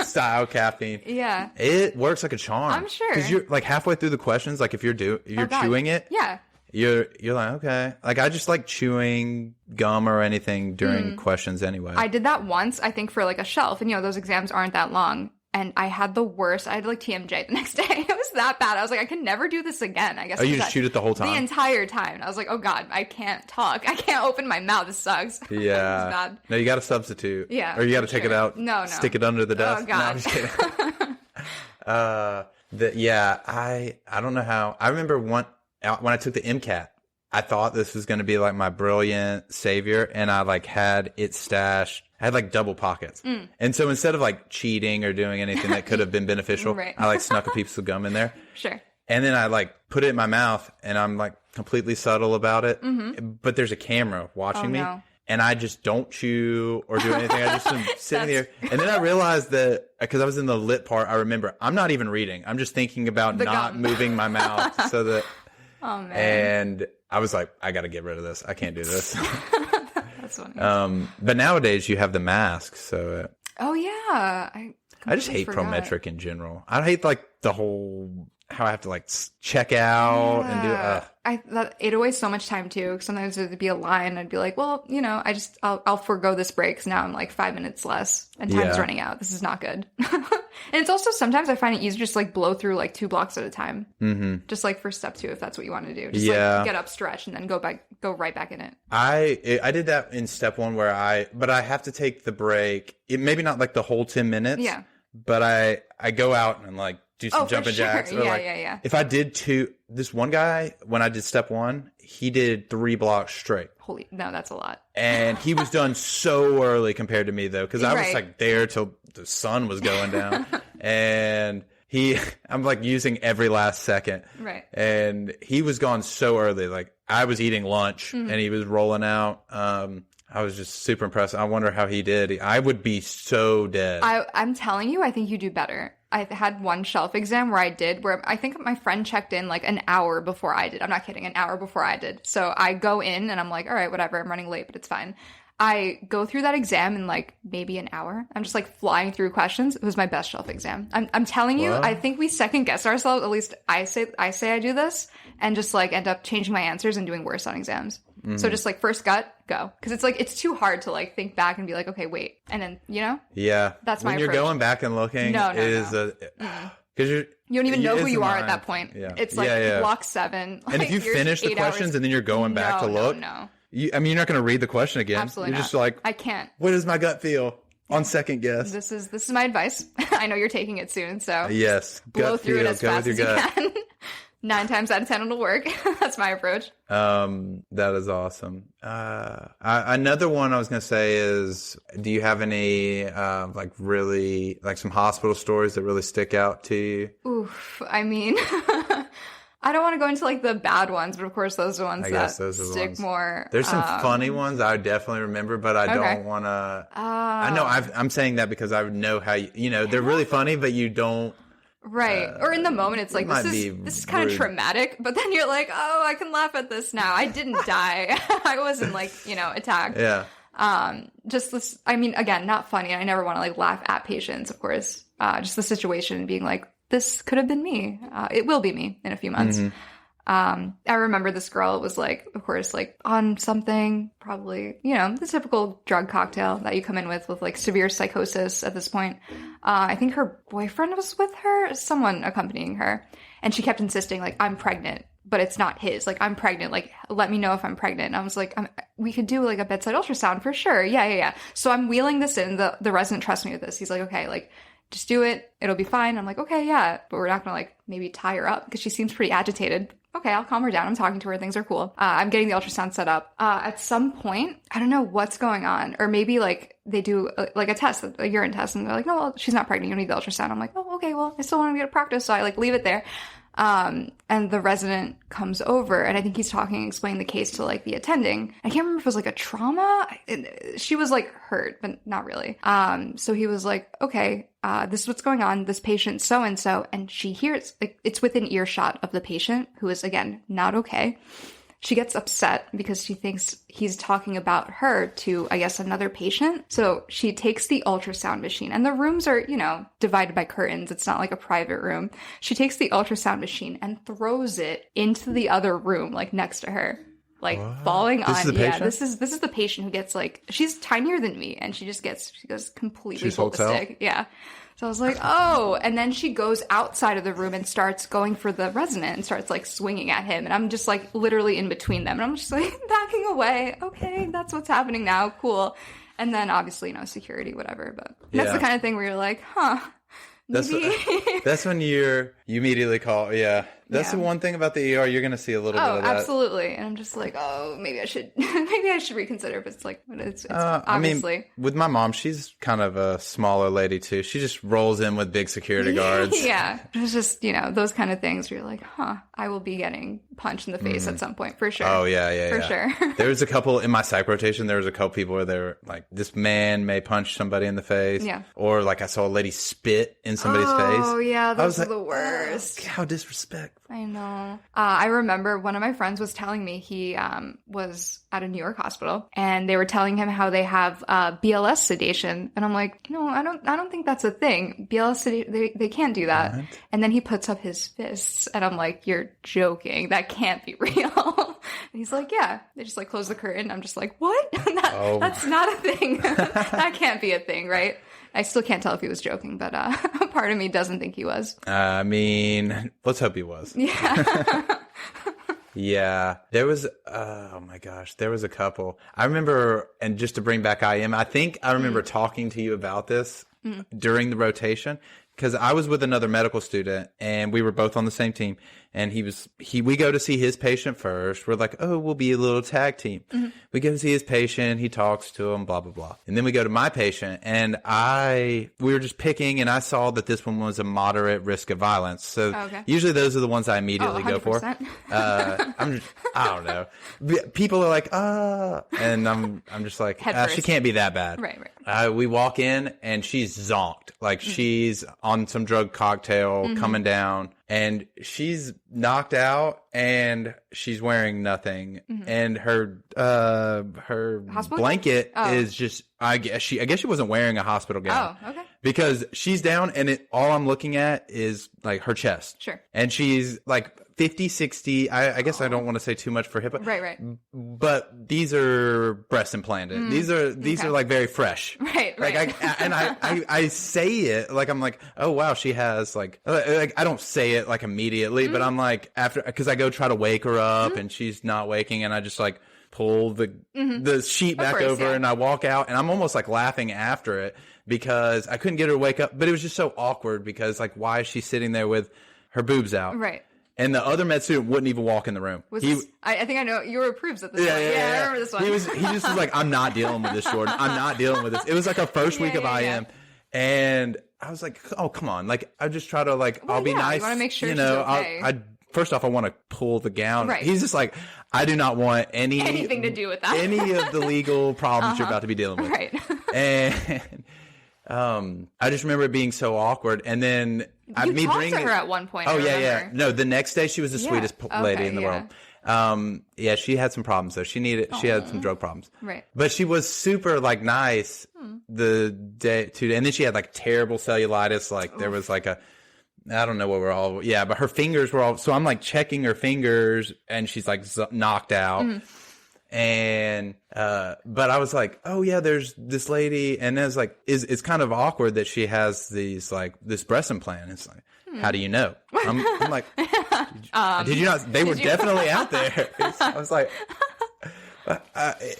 style caffeine. Yeah, it works like a charm. I'm sure, because you're like halfway through the questions. Like if you're chewing it. Yeah. You're like, okay. Like, I just like chewing gum or anything during questions anyway. I did that once, I think, for like a shelf. And, those exams aren't that long. And I had the worst. I had like TMJ the next day. It was that bad. I was like, I can never do this again. I guess. Oh, you just chewed it the whole time? The entire time. And I was like, oh God, I can't talk. I can't open my mouth. This sucks. Yeah. It's bad. No, you got to substitute. Yeah. Or you got to take it out. No. Stick it under the desk. Oh God. No, I'm just kidding. I don't know how. I remember when I took the MCAT. I thought this was going to be like my brilliant savior, and I like had it stashed. I had like double pockets. And so instead of like cheating or doing anything that could have been beneficial, I like snuck a piece of gum in there. Sure. And then I like put it in my mouth, and I'm like completely subtle about it. But there's a camera watching me. No. and I just don't chew or do anything. I just am sitting there. And then I realized that because I was in the lit part, I remember I'm not even reading. I'm just thinking about not moving my mouth so that. Oh man. And I was like, I got to get rid of this. I can't do this. That's funny. But nowadays you have the mask, so. Oh yeah, I just hate Prometric in general. I hate like the whole how I have to like check out and do. It wastes so much time too. Sometimes there'd be a line, I'd be like, well, I'll forego this break. So now I'm like 5 minutes less, and time's running out. This is not good. And it's also sometimes I find it easier just like blow through like 2 blocks at a time. Mm-hmm. Just like for step 2, if that's what you want to do. Just like get up, stretch, and then go right back in it. I did that in step 1 but I have to take the break. Maybe not like the whole 10 minutes. Yeah. But I go out and like do some jumping jacks. Or yeah. If I did 2, this one guy, when I did step 1, he did 3 blocks straight. No, that's a lot. And he was done so early compared to me though, because I was like there till the sun was going down. And I'm like using every last second. Right. And he was gone so early. Like I was eating lunch and he was rolling out. I was just super impressed. I wonder how he did. I would be so dead. I'm telling you, I think you do better. I had one shelf exam where I think my friend checked in like an hour before I did. I'm not kidding, an hour before I did. So I go in and I'm like, all right, whatever. I'm running late, but it's fine. I go through that exam in like maybe an hour. I'm just like flying through questions. It was my best shelf exam. I'm telling you, I think we second guess ourselves. At least I say I do this and just like end up changing my answers and doing worse on exams. Mm-hmm. So just like first gut, go. Because it's like, it's too hard to like think back and be like, okay, wait. And then, Yeah. That's my approach. When you're going back and looking, because you don't even know who you are at that point. Yeah. It's like block 7. Like, and if you finish the questions and then you're going back to look, you're not going to read the question again. Absolutely You're just like, I can't. What does my gut feel on second guess? This is my advice. I know you're taking it soon, so yes, blow through it as fast as you can. 9 times out of 10 it'll work. That's my approach. That is awesome. Another one I was going to say is, do you have any like really like some hospital stories that really stick out to you? Oof. I mean, I don't want to go into like the bad ones, but of course those are ones that stick more. There's some funny ones I definitely remember, but I don't want to. I know I'm saying that because I know how they're really funny, but you don't. Right. Or in the moment, it's like, this is kind of traumatic, but then you're like, oh, I can laugh at this now. I didn't die. I wasn't like, attacked. Yeah. Just this, I mean, again, not funny. I never want to like laugh at patients, of course. Just the situation being like, this could have been me. It will be me in a few months. Mm-hmm. I remember this girl was like, of course, like on something, probably, the typical drug cocktail that you come in with like severe psychosis at this point. I think her boyfriend was with her, someone accompanying her. And she kept insisting like, I'm pregnant, but it's not his. Like, I'm pregnant. Like, let me know if I'm pregnant. And I was like, we could do like a bedside ultrasound for sure. Yeah. So I'm wheeling this in. The resident trusts me with this. He's like, okay, like, just do it. It'll be fine. I'm like, okay, yeah. But we're not going to like maybe tie her up because she seems pretty agitated. Okay, I'll calm her down. I'm talking to her. Things are cool. I'm getting the ultrasound set up. At some point, I don't know what's going on. Or maybe like they do like a test, a urine test. And they're like, no, well, she's not pregnant. You don't need the ultrasound. I'm like, oh, okay, well, I still want to get a practice. So I like leave it there. And the resident comes over and I think he's explaining the case to like the attending. I can't remember if it was like a trauma. She was like hurt, but not really. So he was like, okay, this is what's going on. This patient so-and-so, and she hears, like, it's within earshot of the patient who is again, not okay. She gets upset because she thinks he's talking about her to, I guess, another patient. So she takes the ultrasound machine, and the rooms are, divided by curtains. It's not like a private room. She takes the ultrasound machine and throws it into the other room, like next to her, like falling on. This is the patient who gets like, she's tinier than me, and she goes completely ballistic. Yeah. So I was like, oh, and then she goes outside of the room and starts going for the resident and starts like swinging at him. And I'm just like literally in between them. And I'm just like backing away. Okay, that's what's happening now. Cool. And then obviously, security, whatever. But that's the kind of thing where you're like, huh. Maybe. That's when you immediately call. Yeah. That's the one thing about the ER. You're going to see a little bit of that. Absolutely. And I'm just like, oh, maybe I should reconsider. But it's like, it's obviously. I mean, with my mom, she's kind of a smaller lady too. She just rolls in with big security guards. Yeah. It's just, those kind of things where you're like, I will be getting punched in the face at some point for sure. Oh, yeah. For sure. There was a couple in my psych rotation. There was a couple people where they were like, this man may punch somebody in the face. Yeah. Or like I saw a lady spit in somebody's face. Oh, yeah. Those are the worst. Oh, how disrespectful. I know. I remember one of my friends was telling me he was at a New York hospital and they were telling him how they have BLS sedation. And I'm like, no, I don't think that's a thing. BLS sedation, they can't do that. What? And then he puts up his fists and I'm like, you're joking. That can't be real. And he's like, yeah. They just like close the curtain. I'm just like, what? That's not a thing. That can't be a thing, right? I still can't tell if he was joking, but part of me doesn't think he was. I mean, let's hope he was. Yeah. Yeah. There was, oh my gosh, there was a couple. I remember, and just to bring back I think I remember talking to you about this during the rotation. Because I was with another medical student and we were both on the same team. And we go to see his patient first. We're like, oh, we'll be a little tag team. Mm-hmm. We go to see his patient. He talks to him, blah, blah, blah. And then we go to my patient and we were just picking and I saw that this one was a moderate risk of violence. So usually those are the ones I immediately go for. I don't know. People are like, and I'm just like, she can't be that bad. Right. We walk in and she's zonked. Like she's on some drug cocktail coming down and she's knocked out and she's wearing nothing and her blanket is just I guess she wasn't wearing a hospital gown. Oh, okay. Because she's down and all I'm looking at is like her chest. Sure. And she's like 50, 60. I guess I don't want to say too much for HIPAA. Right. But these are breast implanted. These are like very fresh. Right. Like I say it like I'm like, oh wow, she has like I don't say it like immediately, but I'm like after because I go try to wake her up and she's not waking and I just like pull the sheet back over and I walk out and I'm almost like laughing after it because I couldn't get her to wake up, but it was just so awkward because like why is she sitting there with her boobs out? Right. And the other med student wouldn't even walk in the room. I think I know. You were approves at this point. Yeah, I remember this one. He just was like, I'm not dealing with this, Jordan. I'm not dealing with this. It was like our first week of IM. And I was like, oh, come on. Like, I just try to like, I'll be nice. You want to make sure she's okay. First off, I want to pull the gown. Right. He's just like, I do not want anything to do with that. Any of the legal problems you're about to be dealing with. Right. And I just remember it being so awkward. And then you talked to her at one point. Oh, yeah. No, the next day she was the sweetest lady in the world. Yeah, she had some problems though. She had some drug problems. Right. But she was super like nice the day and then she had like terrible cellulitis. Like there was like I don't know what but her fingers were all, so I'm like checking her fingers and she's like knocked out. And, but I was like, oh yeah, there's this lady. And it's like, it's kind of awkward that she has these like this breast implant. It's like, how do you know? I'm like, did you not? They were definitely out there. I was like,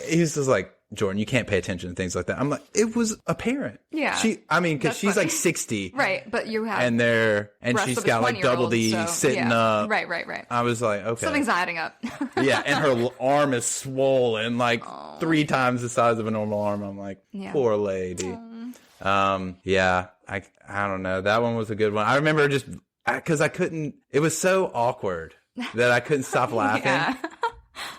he was just like, Jordan, you can't pay attention to things like that. I'm like, it was apparent. Yeah. Because she's like 60. Right. But you have. And she's got like double D sitting up. Right. I was like, okay. Something's adding up. Yeah. And her arm is swollen like 3 times the size of a normal arm. I'm like, poor lady. Yeah. I don't know. That one was a good one. I remember just because it was so awkward that I couldn't stop laughing. Yeah.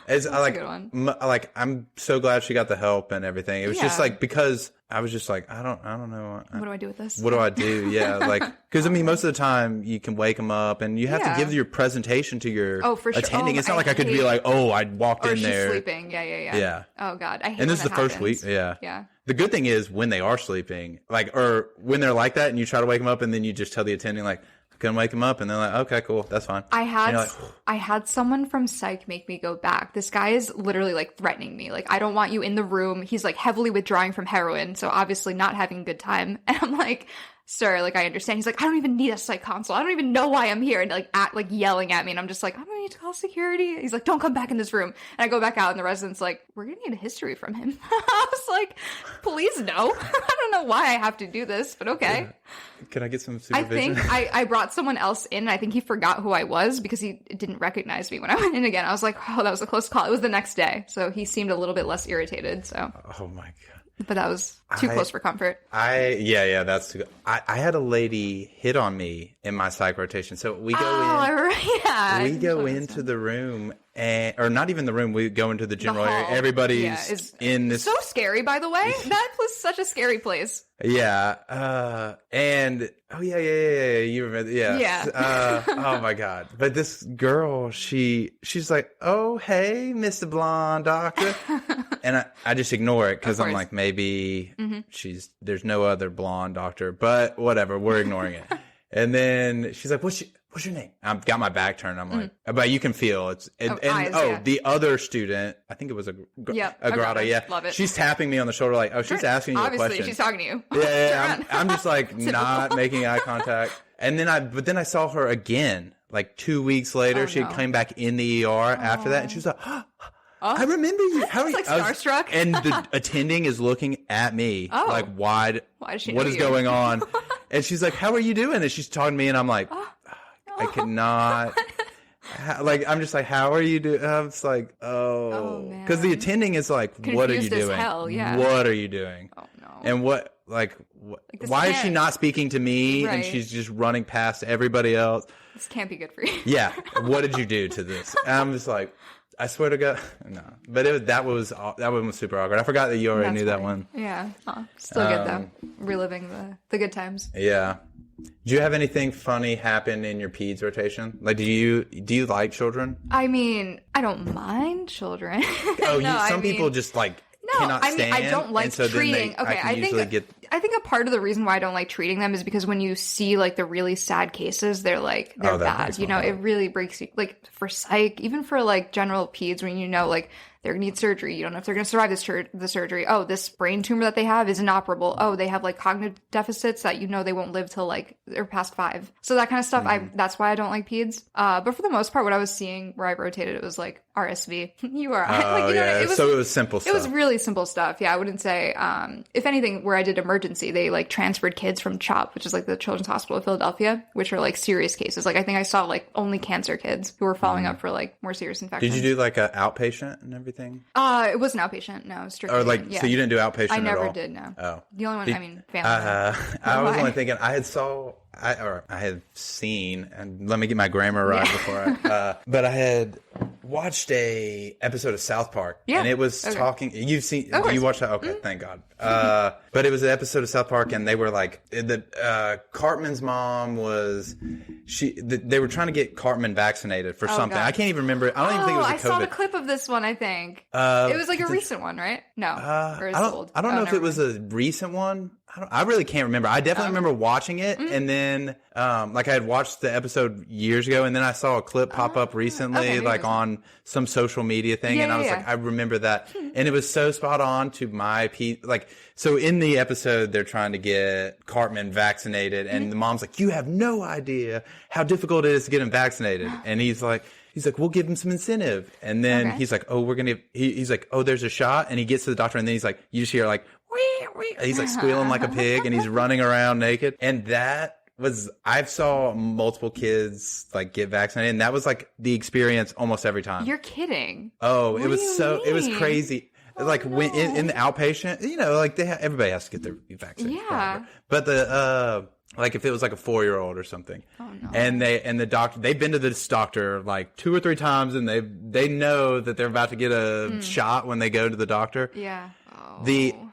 It's a good one. Like I'm so glad she got the help and everything. It was just like because I was just like I don't know what do I do with this? What do I do? Yeah, like because I mean most of the time you can wake them up and you have to give your presentation to your attending. It's not like I could be like, oh, I walked in there sleeping. Yeah. Oh God, I hate. And this is the first week. Yeah. The good thing is when they are sleeping, like or when they're like that, and you try to wake them up, and then you just tell the attending like. Couldn't wake him up, and they're like, okay, cool, that's fine. I had someone from psych make me go back. This guy is literally like threatening me. Like, I don't want you in the room. He's like heavily withdrawing from heroin, so obviously not having a good time. And I'm like, sir, like, I understand. He's like, I don't even need a psych consult. I don't even know why I'm here. And like, yelling at me. And I'm just like, I'm going to need to call security. He's like, don't come back in this room. And I go back out and the resident's like, we're going to need a history from him. I was like, please no. I don't know why I have to do this, but okay. Can I get some supervision? I think I brought someone else in, and I think he forgot who I was because he didn't recognize me when I went in again. I was like, oh, that was a close call. It was the next day, so he seemed a little bit less irritated. So, oh my god! But that was too close for comfort. That's too good. I had a lady hit on me in my psych rotation, so we go we go into the room. Or not even the room. We go into the general area. Everybody's in this. So scary, by the way. That was such a scary place. Yeah. And you remember? Yeah. Oh my god. But this girl, she's like, oh hey, Mr. Blonde Doctor, and I just ignore it because I'm like, maybe there's no other blonde doctor, but whatever. We're ignoring it. And then she's like, what's your name? I've got my back turned. I'm like, but you can feel it's, the other student, I think it was a grotto. Yeah. Love it. She's tapping me on the shoulder like, oh, she's asking you a question. Obviously, she's talking to you. Yeah. I'm just like not making eye contact. And then I saw her again, like 2 weeks later. She came back in the ER after that. And she was like, I remember you. How are you? Like starstruck. And the attending is looking at me like, why does she know what is going on? And she's like, how are you doing? And she's talking to me and I'm like, I cannot. I'm just like, how are you doing? I'm just like, because the attending is like, confused, what are you doing? Hell, yeah. What are you doing? Oh no. And why is she not speaking to me? Right. And she's just running past everybody else. This can't be good for you. Yeah. What did you do to this? And I'm just like, I swear to God, no. But that one was super awkward. I forgot that you already knew that one. Yeah. Still good though. Reliving the good times. Yeah. Do you have anything funny happen in your peds rotation? Like, do you like children? I mean, I don't mind children. Some people just like cannot stand. I don't like treating. I think a part of the reason why I don't like treating them is because when you see like the really sad cases, they're bad. You know, it really breaks you. Like for psych, even for like general peds, when you know like they're going to need surgery. You don't know if they're going to survive the surgery. Oh, this brain tumor that they have is inoperable. Oh, they have like cognitive deficits that you know they won't live till like they're past 5. So that kind of stuff, that's why I don't like peds. But for the most part, what I was seeing where I rotated, it was like RSV, URI. So it was simple stuff. It was really simple stuff. Yeah, I wouldn't say, if anything, where I did emergency, they like transferred kids from CHOP, which is like the Children's Hospital of Philadelphia, which are like serious cases. Like I think I saw like only cancer kids who were following up for like more serious infections. Did you do like an outpatient and everything? It was an outpation. No, strictly. Or like, so you didn't do outpatient at all? I never did, no. Oh. The only one, family. I was only thinking, I had seen, and let me get my grammar right before but I had watched a episode of South Park, and it was talking. You watched that? Okay, thank God. But it was an episode of South Park, and they were like, Cartman's mom was they were trying to get Cartman vaccinated for something. God. I can't even remember. I don't even think it was a COVID. I saw the clip of this one. I think it was like a recent one, right? No, or is it old? I don't know if it was a recent one. I really can't remember. I definitely remember watching it, and then like I had watched the episode years ago, and then I saw a clip pop up recently, like on some social media thing, and I was like, I remember that, and it was so spot on to my so in the episode, they're trying to get Cartman vaccinated, and the mom's like, "You have no idea how difficult it is to get him vaccinated," and he's like, we'll give him some incentive, and then he's like, "Oh, we're gonna." He's like, "Oh, there's a shot," and he gets to the doctor, and then he's like, you just hear like. He's like squealing like a pig and he's running around naked. And I saw multiple kids like get vaccinated, and that was like the experience almost every time. You're kidding. Oh, it was crazy. Like when in the outpatient, you know, like everybody has to get their vaccine. Yeah. But like if it was like a 4-year-old or something, and the doctor, they've been to this doctor like 2 or 3 times, and they know that they're about to get a shot when they go to the doctor. Yeah. Oh.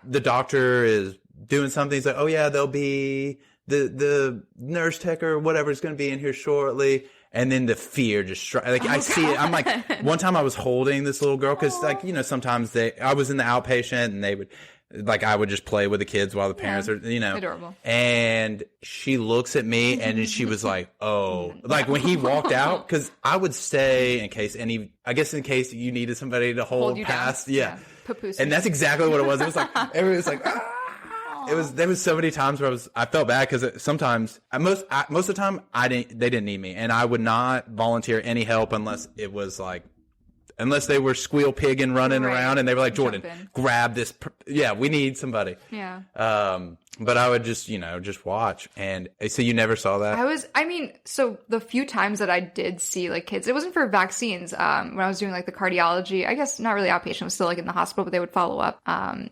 The doctor is doing something. He's like, oh yeah, there'll be the nurse tech or whatever is going to be in here shortly. And then the fear just I see it. I'm like, one time I was holding this little girl because like, you know, sometimes I was in the outpatient and they would. Like I would just play with the kids while the parents are, you know, adorable. And she looks at me and she was like, "Oh," like when he walked out, because I would stay in case you needed somebody to hold you past, down. And that's exactly what it was. It was like everybody was like, "Ah." There was so many times where I felt bad because sometimes most of the time they didn't need me, and I would not volunteer any help unless they were squeal pigging running around and they were like, Jordan, grab this. We need somebody. Yeah. But I would just watch. And so you never saw that? So the few times that I did see like kids, it wasn't for vaccines. When I was doing like the cardiology, I guess not really outpatient, it was still like in the hospital, but they would follow up.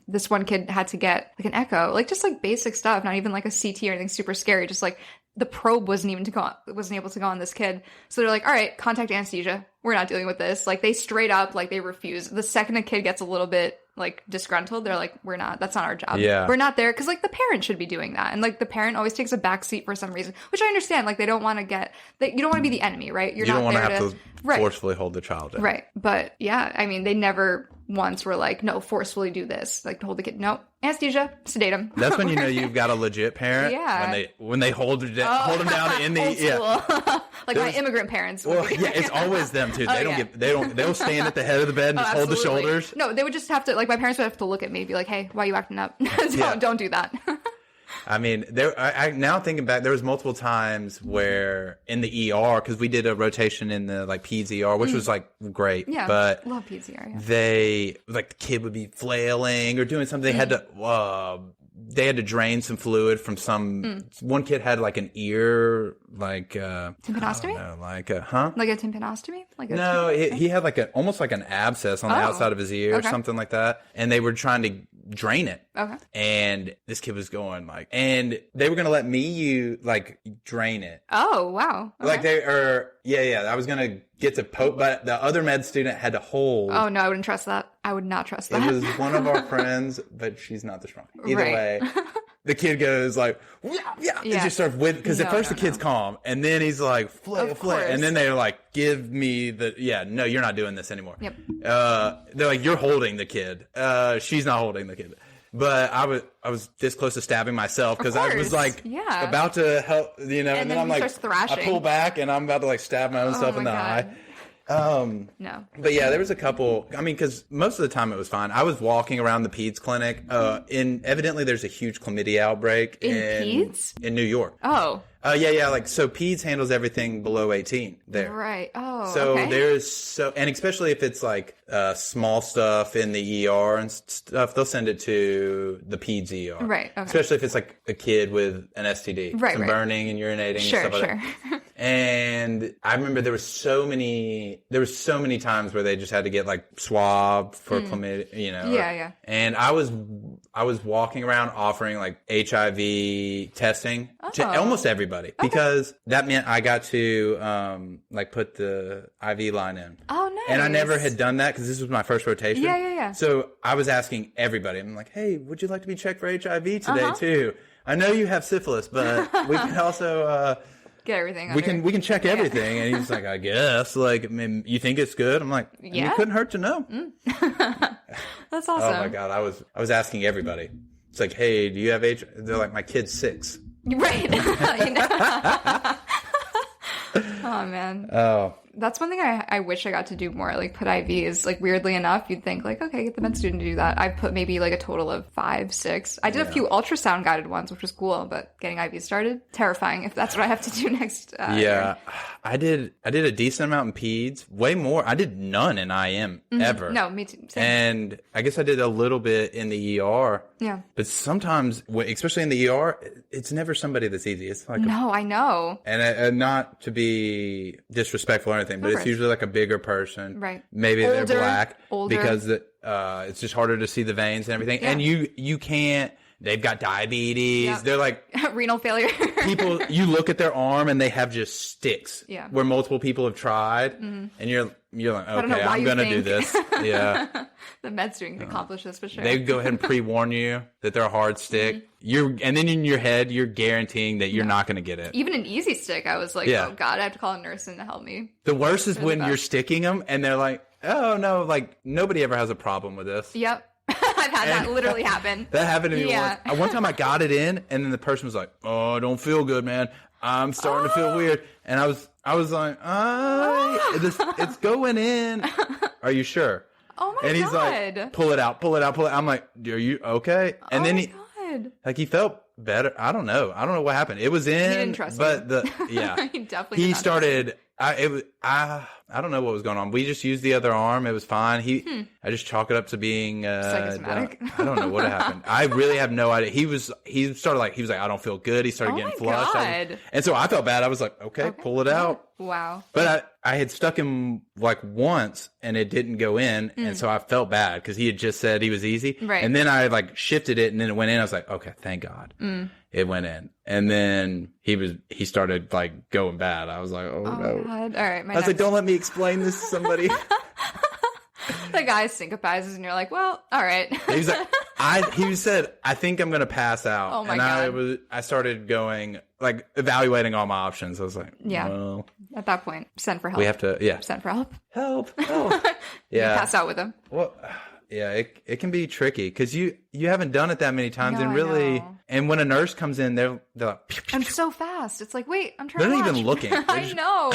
This one kid had to get like an echo, like just like basic stuff, not even like a CT or anything super scary, just like the probe wasn't able to go on this kid. So they're like, all right, contact anesthesia. We're not dealing with this. Like they straight up, like they refuse. The second a kid gets a little bit like disgruntled, they're like, that's not our job. Yeah. We're not there. Cause like the parent should be doing that. And like the parent always takes a back seat for some reason, which I understand. Like they don't want to you don't want to be the enemy, right? You don't want to have to forcefully hold the child down. Right. But yeah, they never once were like, no, forcefully do this. Like hold the kid. No, anesthesia, sedate him. That's when you know you've got a legit parent. Yeah. When they hold them down in the old school. Like my immigrant parents. It's always them too. They'll stand at the head of the bed and just hold the shoulders. No, they would just have to, like my parents would have to look at me and be like, hey, why are you acting up? Don't do that. Now thinking back, there was multiple times where in the ER, because we did a rotation in the like peds ER, which was like great. Yeah, but love peds ER. Yeah. They like the kid would be flailing or doing something. They had to drain some fluid from some. One kid had like an ear, like tympanostomy. Like a tympanostomy. He had like almost like an abscess on the outside of his ear, or something like that, and they were trying to drain it. Okay. And this kid was going like, and they were gonna let me drain it. Oh wow. Okay. Like they are. Yeah. I was gonna get to poke, but the other med student had to hold. Oh no, I wouldn't trust that. I would not trust that. It was one of our friends, but she's not the strongest. Either way, the kid goes like, yeah. It just starts with, because at first the kid's calm, and then he's like, flay, and then they're like, give me no, you're not doing this anymore. Yep. They're like, you're holding the kid. She's not holding the kid. But I was this close to stabbing myself because I was like about to help, and then I'm like, I pull back and I'm about to like stab my own self in the eye. No. But yeah, there was a couple, because most of the time it was fine. I was walking around the peds clinic, evidently there's a huge chlamydia outbreak in peds? In New York. Oh. So peds handles everything below 18 there. Right. Oh, so okay. there's and especially if it's like small stuff in the ER and stuff, they'll send it to the peds ER. Right. Okay. Especially if it's like a kid with an STD. Right. Some burning and urinating and stuff like that. And I remember there were so many times where they just had to get like swab for chlamydia, Yeah. And I was walking around offering like HIV testing to almost everybody because that meant I got to put the IV line in. Oh, nice. And I never had done that because this was my first rotation. Yeah. So I was asking everybody. I'm like, hey, would you like to be checked for HIV today too? I know you have syphilis, but we can also get everything. We can check everything. And he's like, I guess. Like, you think it's good? I'm like, it couldn't hurt to know. That's awesome. Oh my God, I was asking everybody. It's like, hey, do you have HIV? They're like, my kid's 6. Right. Oh man. Oh. That's one thing I wish I got to do more, like put IVs. Like weirdly enough, you'd think like, okay, get the med student to do that. I put maybe like a total of 5, 6. I did a few ultrasound guided ones, which was cool, but getting IVs started, terrifying if that's what I have to do next year. I did a decent amount in peds, way more. I did none in IM ever. No, me too. Same. And I guess I did a little bit in the ER. Yeah. But sometimes, especially in the ER, it's never somebody that's easy. It's like I know. And not to be disrespectful or anything, but it's usually like a bigger person. Right. Maybe they're black. Older. Because it's just harder to see the veins and everything. Yeah. And you can't. They've got diabetes. Yep. They're like renal failure. People, you look at their arm and they have just sticks. Yeah. Where multiple people have tried, and you're like, okay, I'm gonna do this. Yeah. The med student can accomplish this for sure. They go ahead and pre-warn you that they're a hard stick. And then in your head, you're guaranteeing that you're not gonna get it. Even an easy stick, I was like, oh God, I have to call a nurse in to help me. The worst is when you're sticking them and they're like, oh no, like nobody ever has a problem with this. Yep. I've had that literally happen. That happened to me once. One time I got it in, and then the person was like, "Oh, I don't feel good, man. I'm starting to feel weird." And I was like, it's going in. Are you sure?" Oh my God. And he's like, pull it out. I'm like, are you okay? And then good. Like he felt better. I don't know what happened. It was in, he didn't trust but you. he definitely. He started. I don't know what was going on. We just used the other arm. It was fine. I just chalk it up to being psychosomatic. I don't know what happened. I really have no idea. He was like, I don't feel good. He started getting flushed. And so I felt bad. I was like, okay. Pull it out. Wow. But I had stuck him like once and it didn't go in. And so I felt bad because he had just said he was easy. Right. And then I like shifted it and then it went in. I was like, okay, thank God. It went in. And then he started like going bad. I was like, oh no. God. All right. I was like, don't let me explain this to somebody. The guy sympathizes and you're like, well, all right. He was like, he said, I think I'm going to pass out. Oh my God. I started going, like, evaluating all my options. I was like, well. At that point, send for help. We have to, Send for help. Help. You pass out with him. Well, yeah, it can be tricky because you haven't done it that many times. No, and really, and when a nurse comes in, they're like, and so fast. It's like, wait, I'm trying they're to not even looking. I know.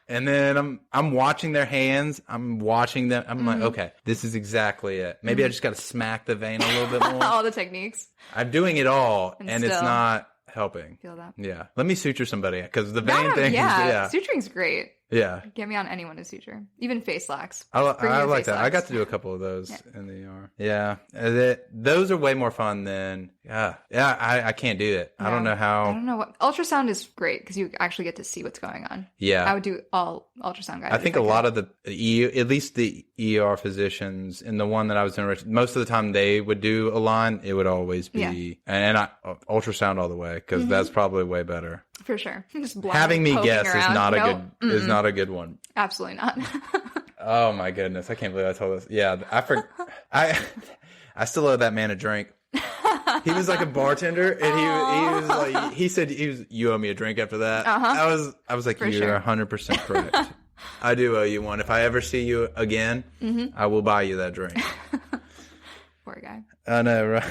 And then I'm watching their hands. I'm watching them. I'm like, okay, this is exactly it. Maybe I just got to smack the vein a little bit more. All the techniques. I'm doing it all, and it's not helping. Feel that. Yeah. Let me suture somebody because the vein thing. Yeah. Suturing's great. Yeah. Get me on anyone to suture. Even face locks. I like that. I got to do a couple of those in the ER. Yeah. Those are way more fun than, I can't do it. No, I don't know how. I don't know what. Ultrasound is great because you actually get to see what's going on. Yeah. I would do all ultrasound guys. I think a lot of at least the ER physicians and the one that I was in, most of the time they would do a line. It would always be, and I ultrasound all the way because that's probably way better. For sure. Just having me guess is not a good one. Absolutely not. Oh my goodness. I can't believe I told this. Yeah. I still owe that man a drink. He was like a bartender and he was like, he said you owe me a drink after that. I was like, you're 100% correct. I do owe you one. If I ever see you again, I will buy you that drink. Poor guy. I know,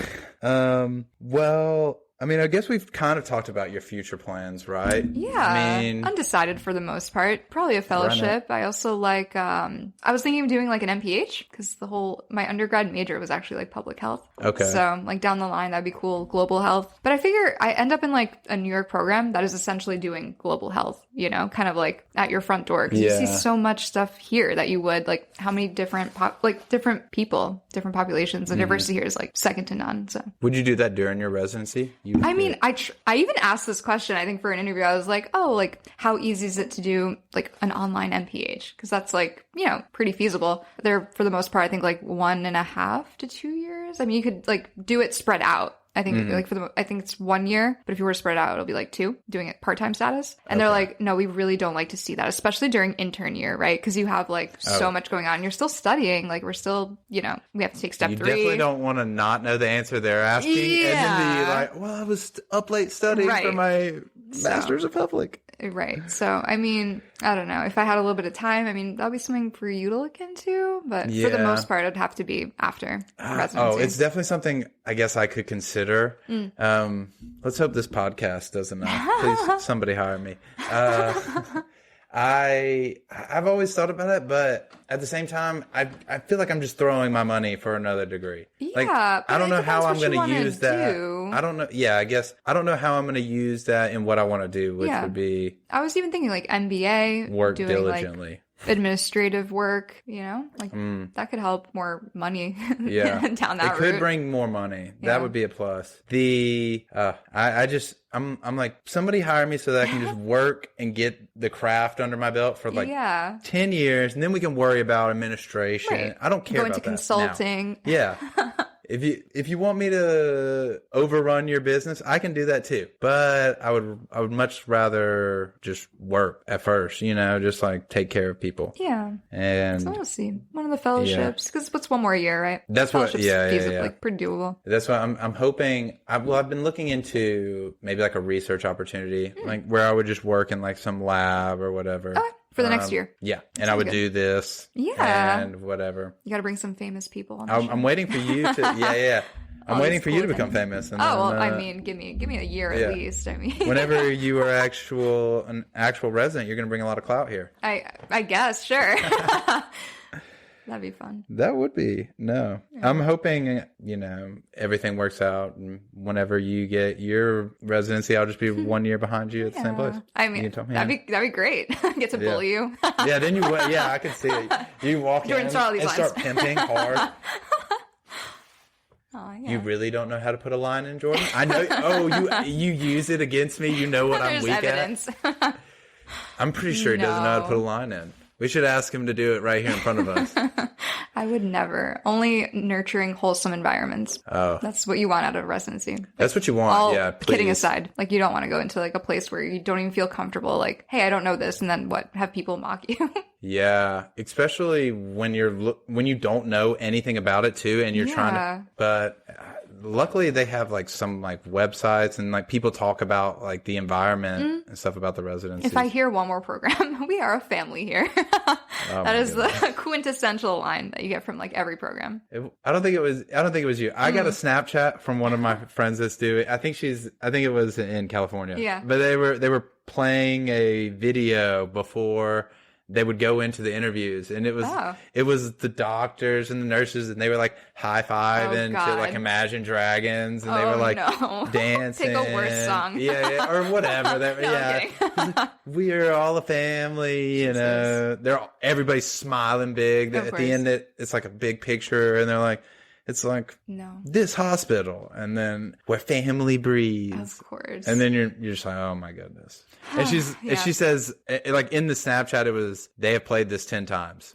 right? Well, I mean, I guess we've kind of talked about your future plans, right? Yeah. I mean, undecided for the most part. Probably a fellowship. I also like, I was thinking of doing like an MPH because my undergrad major was actually like public health. Okay. So like down the line, that'd be cool. Global health. But I figure I end up in like a New York program that is essentially doing global health, kind of like at your front door. Because you see so much stuff here that you would like how many different different people, different populations. The diversity here is like second to none. So would you do that during your residency? I mean, I even asked this question, I think, for an interview. I was like, how easy is it to do, like, an online MPH? Because that's, like, pretty feasible. They're, for the most part, I think, like, 1.5 to 2 years. I mean, you could, like, do it spread out. I think, I think it's 1 year. But if you were to spread out, it'll be, like, 2, doing it part-time status. And they're like, no, we really don't like to see that, especially during intern year, right? Because you have, like, so much going on. You're still studying. Like, we're still, we have to take step 3. You definitely don't want to not know the answer they're asking. And then be like, well, I was up late studying for my master's of public. Right. So, I mean, I don't know. If I had a little bit of time, I mean, that'd be something for you to look into. But for the most part, it'd have to be after residency. It's definitely something I guess I could consider. Let's hope this podcast doesn't. Please, somebody hire me. I've always thought about it, but at the same time, I feel like I'm just throwing my money for another degree. Yeah, like, I don't know how I'm going to use that. I don't know. Yeah, I guess I don't know how I'm going to use that in what I want to do, which would be. I was even thinking like MBA, work doing, diligently. Like, administrative work, that could help more money down that route. It could bring more money. That would be a plus. I'm like, somebody hire me so that I can just work and get the craft under my belt for like 10 years, and then we can worry about administration. Right. I don't care Go about into consulting. Now. Yeah. If you want me to overrun your business, I can do that too. But I would much rather just work at first, just like take care of people. Yeah. And so we'll see. One of the fellowships, because what's one more year, right? That's what. Yeah. Like pretty doable. That's what I'm hoping. I've been looking into maybe like a research opportunity, like where I would just work in like some lab or whatever. Okay. For the next year. Yeah. And I would do this. Yeah. And whatever. You got to bring some famous people on I'm waiting for you to. Yeah. I'm waiting for you to become famous. And I mean, give me a year at least. I mean, whenever you are an actual resident, you're going to bring a lot of clout here. I guess, sure. That'd be fun. That would be. No. Yeah. I'm hoping, everything works out. And whenever you get your residency, I'll just be 1 year behind you at the same place. I mean, that'd be great. Get to bully you. Then you, I can see it. You walk in and start pimping hard. Oh, yeah. You really don't know how to put a line in, Jordan? I know. Oh, you use it against me. You know what I'm weak evidence. At. I'm pretty sure he doesn't know how to put a line in. We should ask him to do it right here in front of us. I would never. Only nurturing wholesome environments. Oh. That's what you want out of residency. That's what you want, yeah. Please. Kidding aside. Like, you don't want to go into, like, a place where you don't even feel comfortable. Like, hey, I don't know this. And then what? Have people mock you? Yeah. Especially when you don't know anything about it, too. And you're trying to... But... Luckily, they have like some like websites and like people talk about like the environment and stuff about the residency. If I hear one more program, we are a family here. That is the quintessential line that you get from like every program. I don't think it was you. I got a Snapchat from one of my friends that's doing. I think it was in California. Yeah. But they were playing a video before they would go into the interviews, and it was the doctors and the nurses, and they were like high-fiving to like Imagine Dragons, and they were like dancing. Take a worse song. Yeah, or whatever. Like, we are all a family, everybody's smiling big. At the end, it's like a big picture, and they're like, it's like this hospital, and then where family breathes. Of course. And then you're just like, oh my goodness. And she says, like in the Snapchat, it was, they have played this 10 times.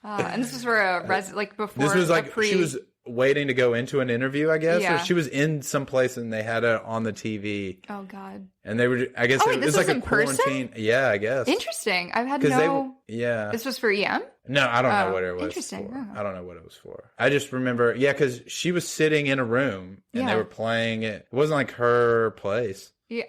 And this was for a before. This was like she was waiting to go into an interview, I guess. Yeah. Or she was in some place and they had it on the TV. Oh God. And they were, I guess, it was like a quarantine. Person? Yeah, I guess. Interesting. I've had no. This was for EM? No, I don't know what it was. Interesting. For. I don't know what it was for. I just remember, because she was sitting in a room and they were playing it. It wasn't like her place. Yeah.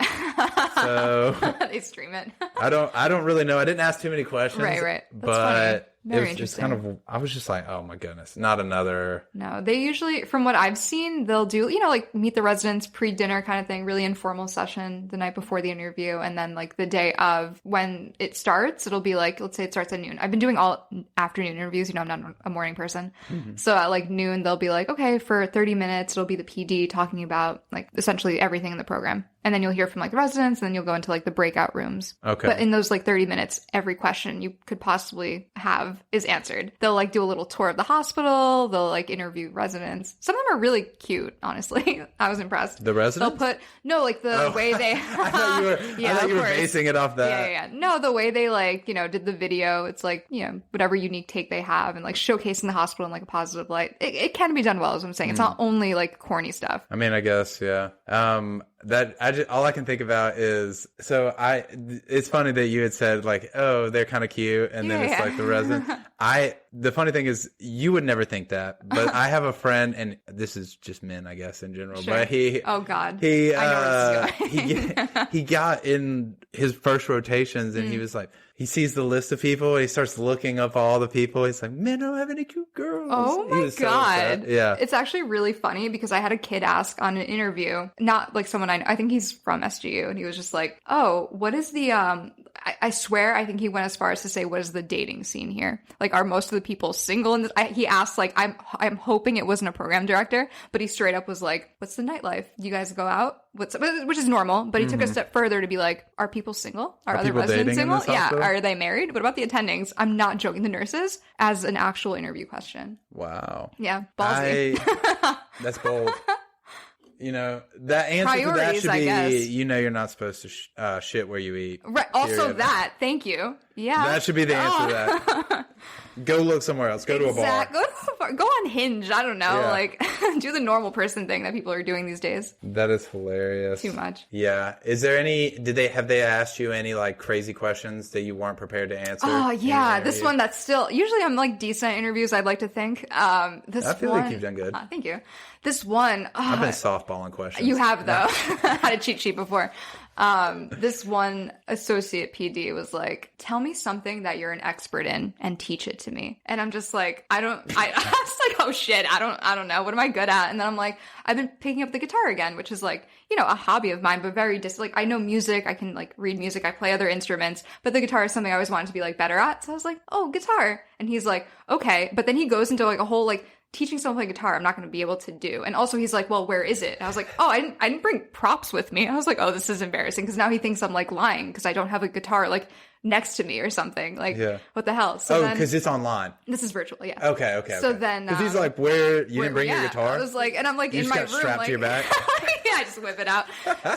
So they stream it. I don't really know. I didn't ask too many questions. Right. That's but funny. Very it was just kind of, I was just like, oh my goodness, not another. No, they usually, from what I've seen, they'll do, like meet the residents pre-dinner kind of thing, really informal session the night before the interview. And then like the day of when it starts, it'll be like, let's say it starts at noon. I've been doing all afternoon interviews, I'm not a morning person. Mm-hmm. So at like noon, they'll be like, okay, for 30 minutes, it'll be the PD talking about like essentially everything in the program. And then you'll hear from like the residents, and then you'll go into like the breakout rooms. Okay. But in those like 30 minutes, every question you could possibly have is answered. They'll like do a little tour of the hospital. They'll like interview residents. Some of them are really cute, honestly. I was impressed. The residents? They'll put, the way they. I thought you were basing it off that. Yeah. No, the way they like, did the video. It's like, whatever unique take they have and like showcasing the hospital in like a positive light. It can be done well, is what I'm saying. It's not only like corny stuff. I mean, I guess, yeah. All I can think about is, it's funny that you had said like, oh, they're kind of cute. And then it's like the residents. The funny thing is you would never think that, but I have a friend, and this is just men, I guess, in general, sure. But oh God, I know where this is going. he got in his first rotations, and he was like, he sees the list of people, and he starts looking up all the people. He's like, man, I don't have any cute girls. Oh my God. Yeah. It's actually really funny because I had a kid ask on an interview, not like someone I think he's from SGU, and he was just like, oh, what is the, I swear, I think he went as far as to say, what is the dating scene here? Like, are most of the people single in this? He asked, like, I'm hoping it wasn't a program director, but he straight up was like, what's the nightlife? You guys go out? Which is normal, but he took a step further to be like, are people single? Are other residents single? Yeah. Are they married? What about the attendings? I'm not joking. The nurses, as an actual interview question. Wow. Yeah. Ballsy. That's bold. That answer to that should be, you're not supposed to shit where you eat. Right. Also that. Thank you. Yeah. That should be the answer to that. Go look somewhere else. Go to a bar. Go on Hinge. I don't know. Yeah. Like, do the normal person thing that people are doing these days. That is hilarious. Too much. Yeah. Is there have they asked you any like crazy questions that you weren't prepared to answer? Oh yeah. This one that's still, usually I'm like decent at interviews, I'd like to think. I feel like you've done good. Thank you. This one. I've been softballing questions. You have though. I had a cheat sheet before. This one associate PD was like, tell me something that you're an expert in and teach it to me. And I'm just like, I was like, oh shit, I don't know. What am I good at? And then I'm like, I've been picking up the guitar again, which is like, you know, a hobby of mine, but very like, I know music. I can like read music. I play other instruments, but the guitar is something I always wanted to be like better at. So I was like, oh, guitar. And he's like, okay. But then he goes into like a whole like, teaching someone to play guitar, I'm not going to be able to do. And also he's like, well, where is it? And I was like, oh, I didn't bring props with me. I was like, oh, this is embarrassing. Because now he thinks I'm like lying because I don't have a guitar like next to me or something. Like, what the hell? So because it's online. This is virtual, yeah. Okay. So then... Because he's like, you didn't bring your guitar? I was like, and I'm like you in my room. You just got strapped like, to your back? Yeah, I just whip it out.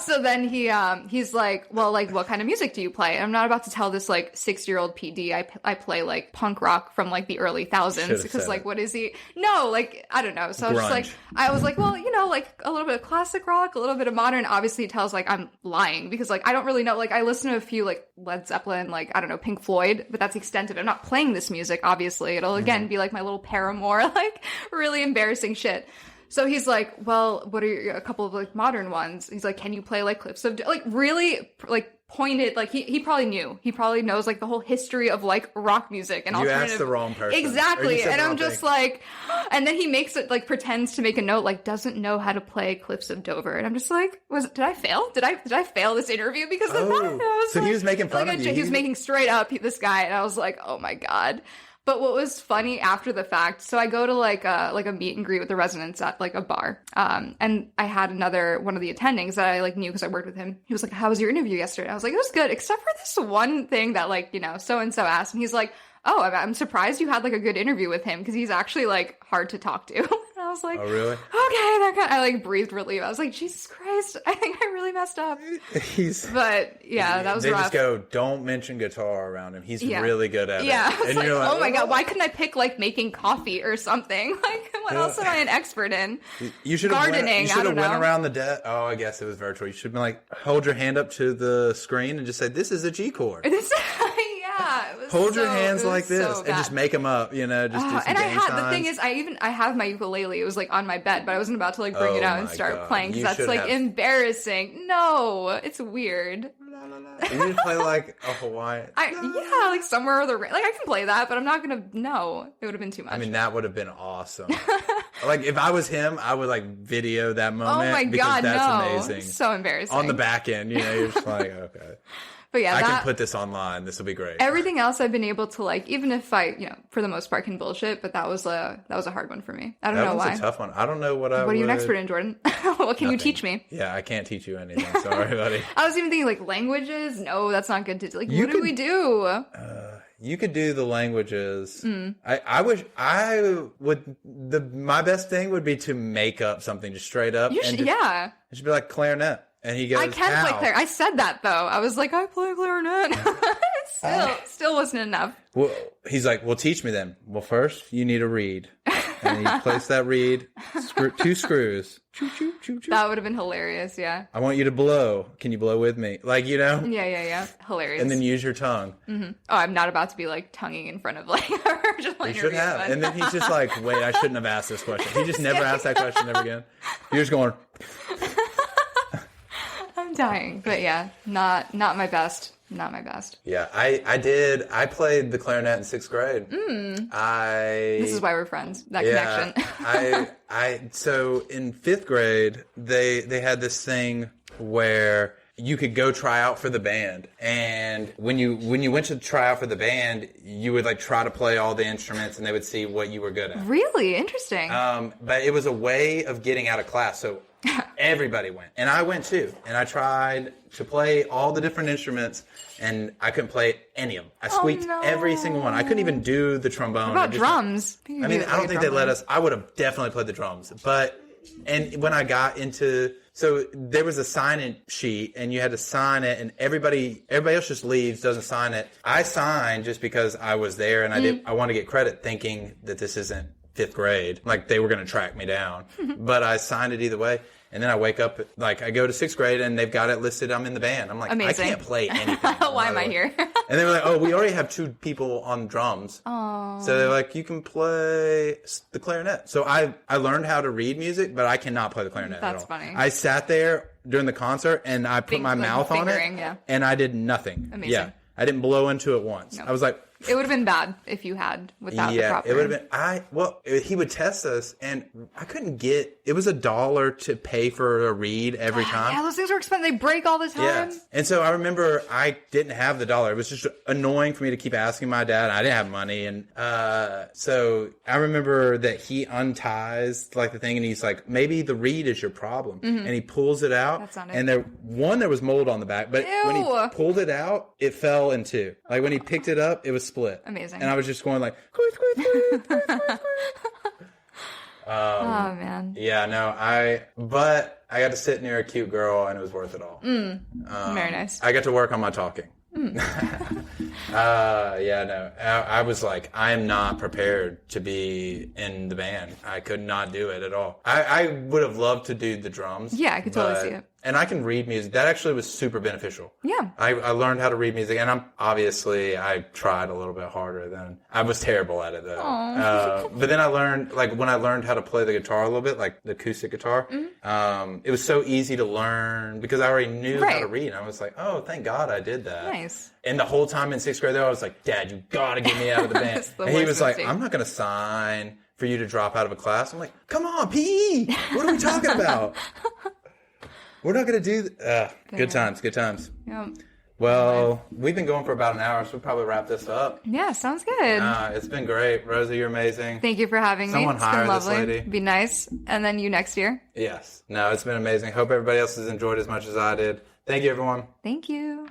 So then he's like, well, like, what kind of music do you play? And I'm not about to tell this like 6-year-old PD I play like punk rock from like the early thousands because like, what is he? No, like, I don't know. So I was like, well, you know, like a little bit of classic rock, a little bit of modern. Obviously he tells like I'm lying because like I don't really know. Like I listen to a few like Led Zeppelin, like I don't know, Pink Floyd, but that's the extent of it. I'm not playing this music, obviously. It'll again be like my little Paramore, like really embarrassing shit. So he's like, well, what are a couple of like modern ones? He's like, can you play like Cliffs of like really like pointed, like he probably knew. He probably knows like the whole history of like rock music and alternative. You asked the wrong person. Exactly. And I'm just like, and then he makes it like pretends to make a note, like doesn't know how to play Cliffs of Dover. And I'm just like, did I fail? Did I fail this interview because of that? So he was making fun of you. He was making straight up this guy. And I was like, oh my God. But what was funny after the fact, so I go to like a meet and greet with the residents at like a bar. And I had one of the attendings that I like knew because I worked with him. He was like, how was your interview yesterday? I was like, it was good, except for this one thing that like, you know, so-and-so asked. And he's like, oh, I'm surprised you had like a good interview with him because he's actually like hard to talk to. I was like, oh, really? Okay, I like breathed relief. I was like, Jesus Christ, I think I really messed up. But yeah, that was they rough. Just go, don't mention guitar around him. He's really good at it. Yeah, I was like, oh my God, why couldn't I pick like making coffee or something? Like, what else am I an expert in? You should have gardening. You should have went around the desk. Oh, I guess it was virtual. You should have been like, hold your hand up to the screen and just say, this is a G chord. Hold your hands like this and just make them up, you know, just do some and the thing is, I have my ukulele. It was like on my bed, but I wasn't about to like bring it out and start playing because that's like embarrassing. No, it's weird. You need to play like a Hawaiian. Like somewhere over the like I can play that, but I'm not gonna. No, it would have been too much. I mean, that would have been awesome. Like if I was him, I would like video that moment. Oh my God, that's amazing. So embarrassing. On the back end, you know, you're just like, okay. But yeah, I can put this online. This will be great. Everything else I've been able to like, even if I, you know, for the most part can bullshit, but that was a hard one for me. I don't know why. That was a tough one. I don't know what are you an expert in, Jordan? What can you teach me? Yeah, I can't teach you anything. Sorry, buddy. I was even thinking like languages. No, that's not good to do. Like, what do we do? You could do the languages. I wish I would. My best thing would be to make up something just straight up. It should be like clarinet. And he goes, I can play clarinet. I said that though. I was like, I play clarinet. Still wasn't enough. Well, he's like, well, teach me then. Well, first you need a reed. And he placed that reed, 2 screws. Choo, choo, choo, choo. That would have been hilarious, yeah. I want you to blow. Can you blow with me? Like, you know? Yeah. Hilarious. And then use your tongue. Mm-hmm. Oh, I'm not about to be like tonguing in front of like her. Just you should have. And then he's just like, wait, I shouldn't have asked this question. He just never asked that question ever again. You're just going... I'm dying. But yeah, not my best. Not my best. Yeah, I played the clarinet in 6th grade. This is why we're friends. That connection. So in 5th grade, they had this thing where you could go try out for the band. And when you went to try out for the band, you would like try to play all the instruments and they would see what you were good at. Really? Interesting. But it was a way of getting out of class. So everybody went. And I went too. And I tried to play all the different instruments and I couldn't play any of them. I squeaked every single one. I couldn't even do the trombone. What about drums? I mean, I don't think they let us. I would have definitely played the drums. And when I got into... So there was a sign-in sheet, and you had to sign it, and everybody else just leaves, doesn't sign it. I signed just because I was there, and I want to get credit, thinking that this isn't 5th grade, like they were going to track me down. But I signed it either way. And then I wake up, like I go to 6th grade and they've got it listed. I'm in the band. I'm like, amazing. I can't play anything. Why am I here? And they were like, oh, we already have 2 people on drums. Oh. So they're like, you can play the clarinet. So I learned how to read music, but I cannot play the clarinet at all. That's funny. I sat there during the concert, and I put my mouth on it, and I did nothing. Amazing. Yeah, I didn't blow into it once. I was like, it would have been bad if you had without the proper. It would have been. He would test us, and I couldn't get. It was $1 to pay for a read every time. Yeah, those things are expensive. They break all the time. Yeah, and so I remember I didn't have the $1. It was just annoying for me to keep asking my dad. I didn't have money, and so I remember that he unties like the thing, and he's like, "Maybe the reed is your problem," and he pulls it out. That's not it. And there was mold on the back, but when he pulled it out, it fell in two. Like when he picked it up, it was split. Amazing. And I was just going like, squeeze, squeeze, squeeze, squeeze, squeeze. Oh man. Yeah, no, but I got to sit near a cute girl, and it was worth it all. Very nice. I got to work on my talking. I was like, I am not prepared to be in the band. I could not do it at all. I would have loved to do the drums. Yeah, I could totally see it. And I can read music. That actually was super beneficial. Yeah. I learned how to read music, and I tried a little bit harder than I was terrible at it though. But then I learned, like when I learned how to play the guitar a little bit, like the acoustic guitar, it was so easy to learn because I already knew how to read. And I was like, oh, thank God I did that. Nice. And the whole time in 6th grade though, I was like, Dad, you gotta get me out of the band. And he was like, I'm not gonna sign for you to drop out of a class. I'm like, come on, PE. What are we talking about? We're not going to do good times. Yeah. Well, we've been going for about an hour, so we'll probably wrap this up. Yeah, sounds good. It's been great. Rosa, you're amazing. Thank you for having me. It's been lovely. This lady. Be nice. And then you next year. Yes. No, it's been amazing. Hope everybody else has enjoyed as much as I did. Thank you, everyone. Thank you.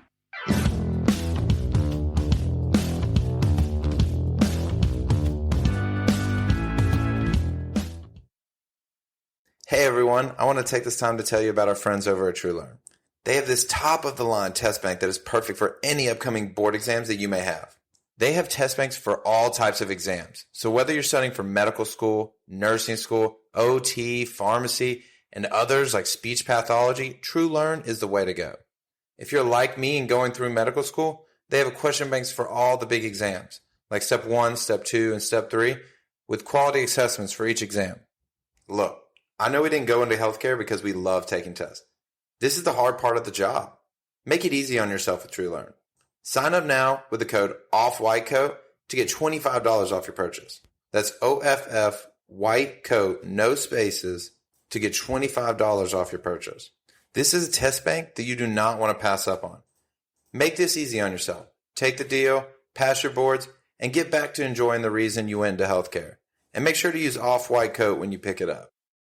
Hey everyone, I want to take this time to tell you about our friends over at TrueLearn. They have this top-of-the-line test bank that is perfect for any upcoming board exams that you may have. They have test banks for all types of exams. So whether you're studying for medical school, nursing school, OT, pharmacy, and others like speech pathology, TrueLearn is the way to go. If you're like me and going through medical school, they have question banks for all the big exams, like Step 1, Step 2, and Step 3, with quality assessments for each exam. Look, I know we didn't go into healthcare because we love taking tests. This is the hard part of the job. Make it easy on yourself with TrueLearn. Sign up now with the code OFFWHITECOAT to get $25 off your purchase. That's OFF white coat, no spaces, to get $25 off your purchase. This is a test bank that you do not want to pass up on. Make this easy on yourself. Take the deal, pass your boards, and get back to enjoying the reason you went into healthcare. And make sure to use Off White Coat when you pick it up.